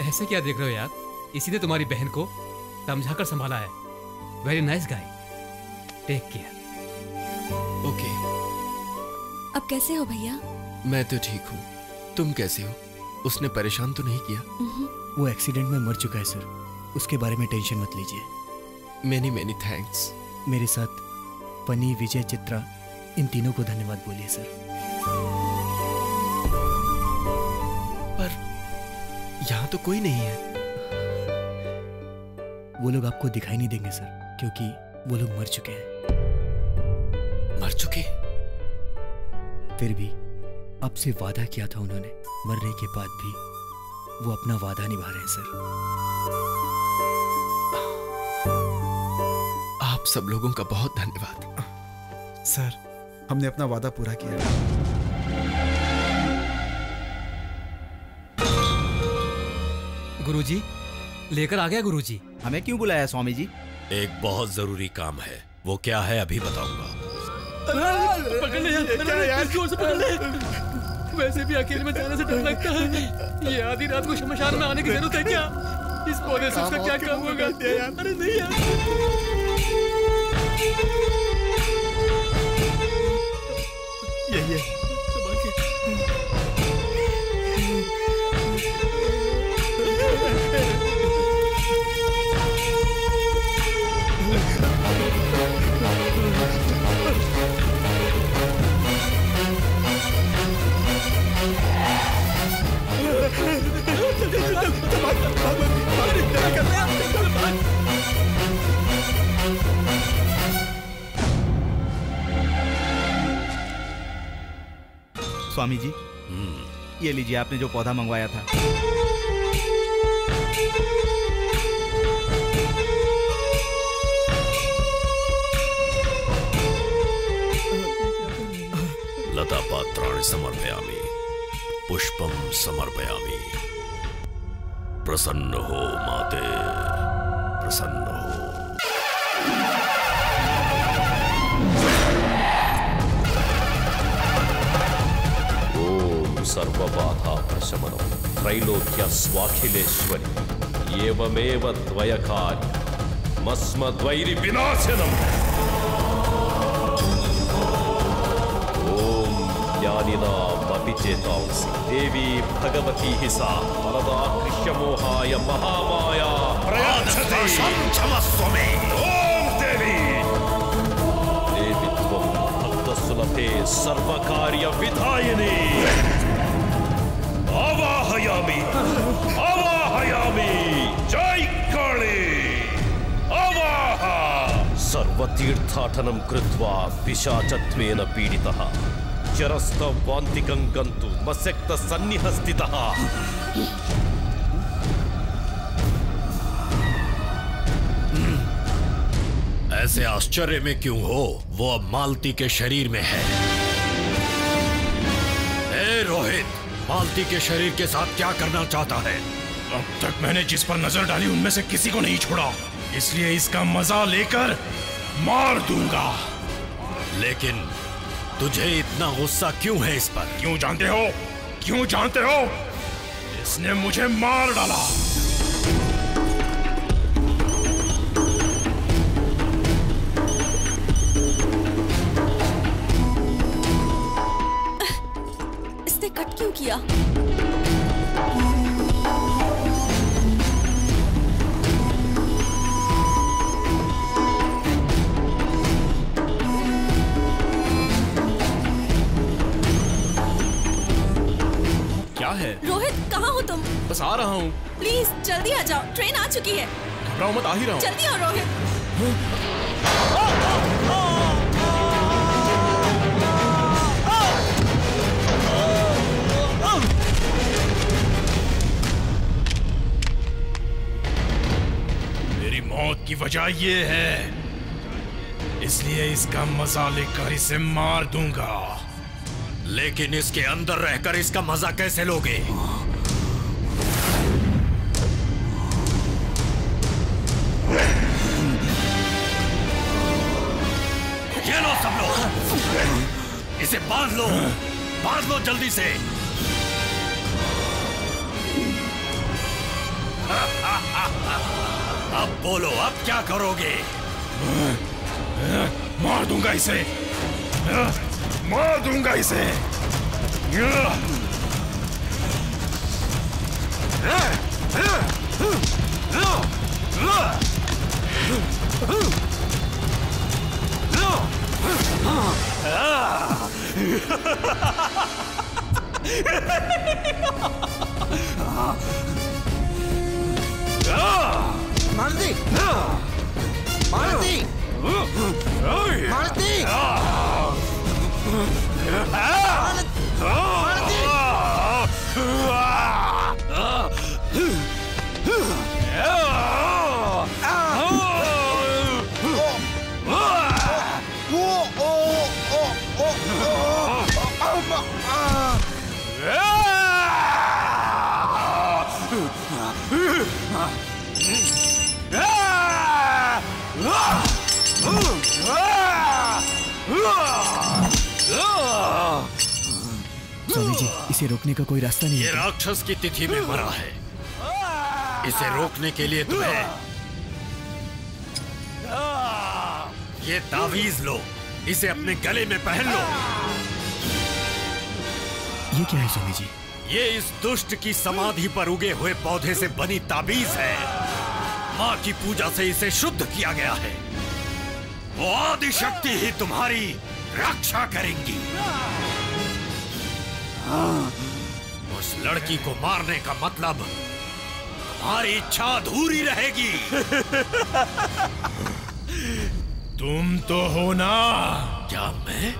ऐसे क्या देख रहे हो यार? इसी ने तुम्हारी बहन को समझाकर संभाला है। Very nice guy. Take care. Okay. अब कैसे हो भैया? मैं तो ठीक हूँ। तुम कैसे हो? उसने परेशान तो नहीं किया? वो एक्सीडेंट में मर चुका है सर। उसके बारे में टेंशन मत लीजिए। Many thanks. मेरे साथ पनी, विजय, चित्रा, इन तीनों को धन्यवाद बोलिए सर। यहाँ तो कोई नहीं है। वो लोग आपको दिखाई नहीं देंगे सर, क्योंकि वो लोग मर चुके हैं। मर चुके? फिर भी आपसे वादा किया था उन्होंने, मरने के बाद भी वो अपना वादा निभा रहे हैं सर। आप सब लोगों का बहुत धन्यवाद। सर, हमने अपना वादा पूरा किया। गुरुजी, लेकर आ गया गुरुजी। हमें क्यों बुलाया स्वामी जी? एक बहुत जरूरी काम है। वो क्या है अभी बताऊंगा। पकड़ ले यार, जोर से पकड़ ले। वैसे भी अकेले में जाने से डर लगता है। ये आधी रात को शमशान में आने की जरूरत है क्या? इस पौधे से उसका क्या काम होगा? अरे नहीं यार। ये स्वामी जी, ये लीजिए आपने जो पौधा मंगवाया था। लता पात्राणि समर्पयामि, पुष्पम समर्पयामि। प्रसन्न हो माते, प्रसन्न हो। ओम सर्वबाधा प्रशमनम त्रैलोक्य स्वाखिलेश्वरी एवमेव द्वयकारि मस्मद्वैरि विनाशनम। ज्ञानिनामपि चेतांसि देवी भगवती हि सा वरदा कृष्यमोहाय महामाया प्रयाच्छते। क्षमस्व मे। ओम देवी देवी त्वं भक्तसुलभे सर्वकार्यविधायिनी। आवाहयामि आवाहयामि। जय काली आवाह। सर्वतीर्थाटनं कृत्वा पिशाचत्वेन पीडितः चरस्तवान्तिकं गन्तु मस्यक्त सन्निह स्थितः। ऐसे आश्चर्य में क्यों हो? वो अब मालती के शरीर में है। ए रोहित, मालती के शरीर के साथ क्या करना चाहता है? अब तक मैंने जिस पर नजर डाली उनमें से किसी को नहीं छोड़ा, इसलिए इसका मजा लेकर मार दूंगा। लेकिन तुझे इतना गुस्सा क्यों है इस पर? क्यों जानते हो? क्यों जानते हो? इसने मुझे मार डाला। इसने कट क्यों किया? है? रोहित, कहाँ हो तुम? बस आ रहा हूँ। प्लीज जल्दी आ जाओ, ट्रेन आ चुकी है। घबराओ मत, आ ही रहा हूँ। जल्दी आओ रोहित। मेरी मौत की वजह ये है, इसलिए इसका मजा लेकर इसे मार दूंगा। लेकिन इसके अंदर रहकर इसका मजा कैसे लोगे? ये लो सब लोग, इसे बांध लो जल्दी से। अब बोलो, अब क्या करोगे? मार दूंगा इसे, मार दूंगा इसे। मालती, मालती, मालती, स्वामी जी, इसे रोकने का कोई रास्ता नहीं ये है? राक्षस की तिथि में मरा है। इसे रोकने के लिए तुम्हें ये तावीज लो, इसे अपने गले में पहन लो। ये क्या है स्वामी जी? ये इस दुष्ट की समाधि पर उगे हुए पौधे से बनी ताबीज है। माँ की पूजा से इसे शुद्ध किया गया है। वो आदि शक्ति ही तुम्हारी रक्षा करेंगी। उस लड़की को मारने का मतलब तुम्हारी इच्छा अधूरी रहेगी। तुम तो हो ना? क्या मैं?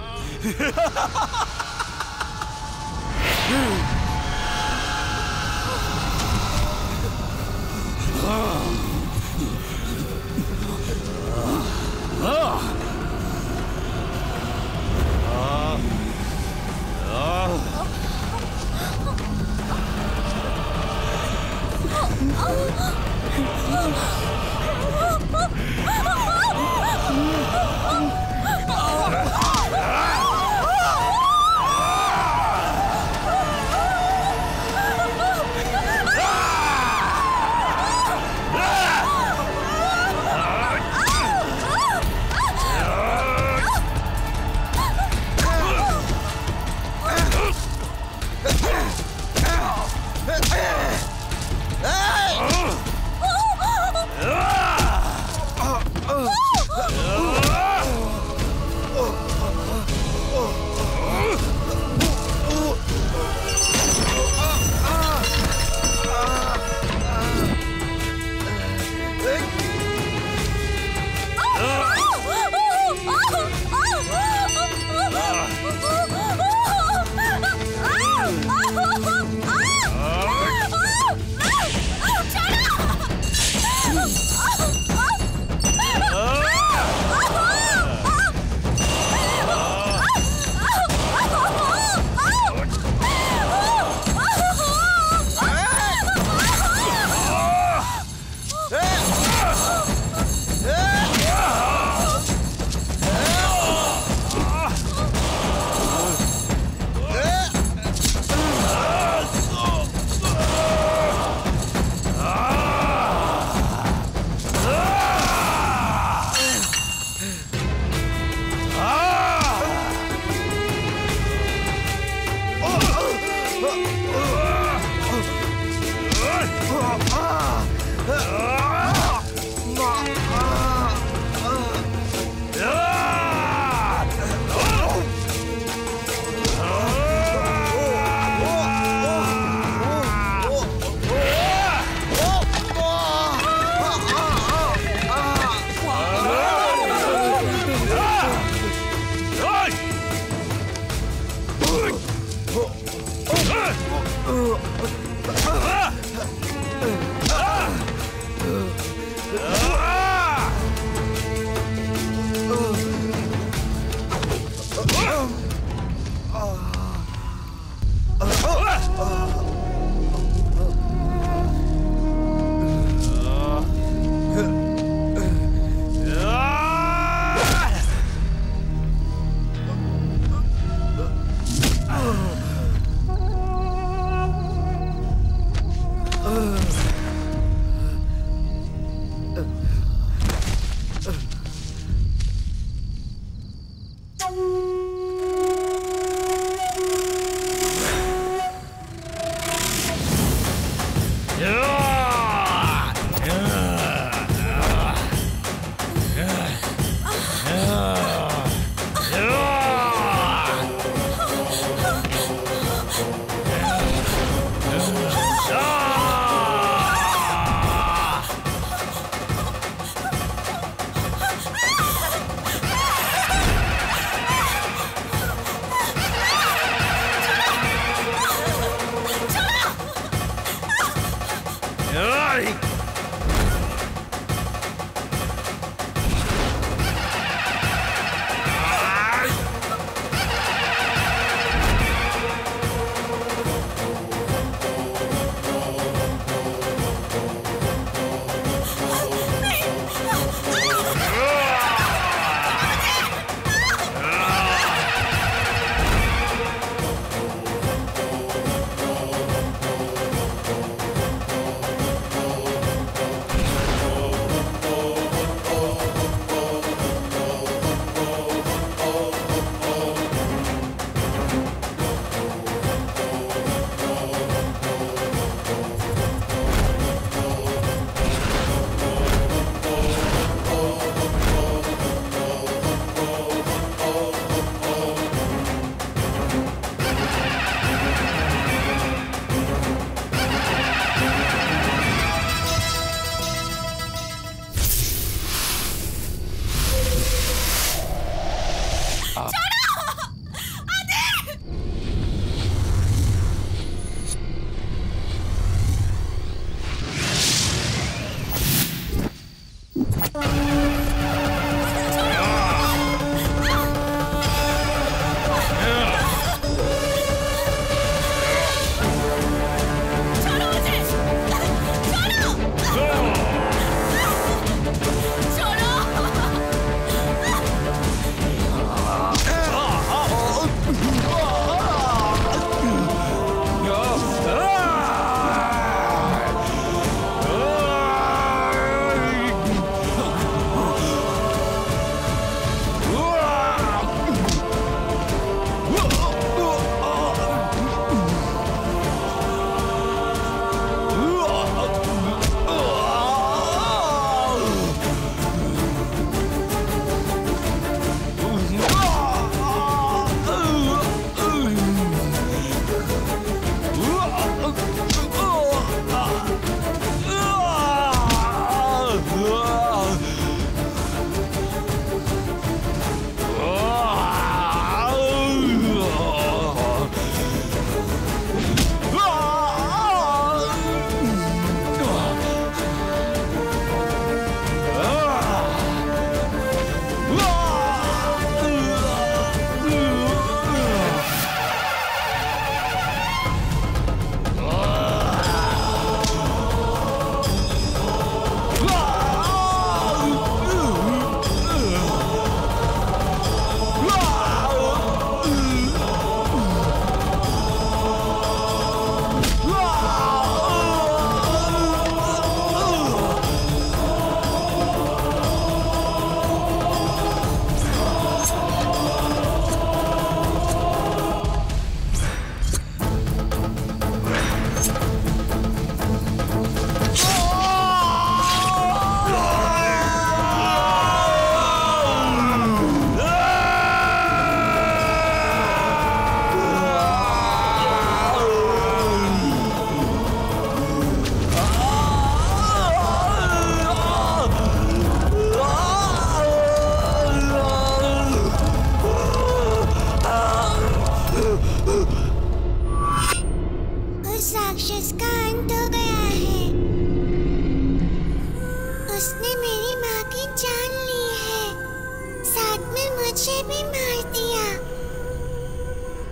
मुझे भी मार दिया।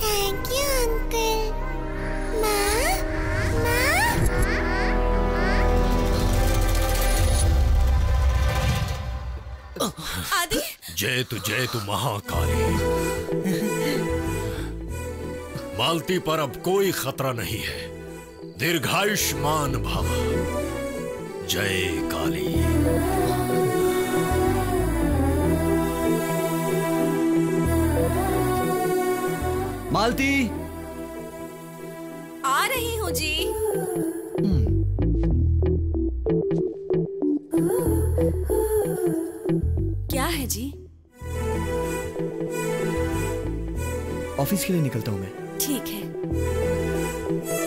Thank you uncle. माँ, माँ। आदि। जय तु महाकाली। मालती पर अब कोई खतरा नहीं है। दीर्घायुष्मान भव। जय काली। मालती। आ रही हूँ जी। क्या है जी? ऑफिस के लिए निकलता हूँ मैं। ठीक है।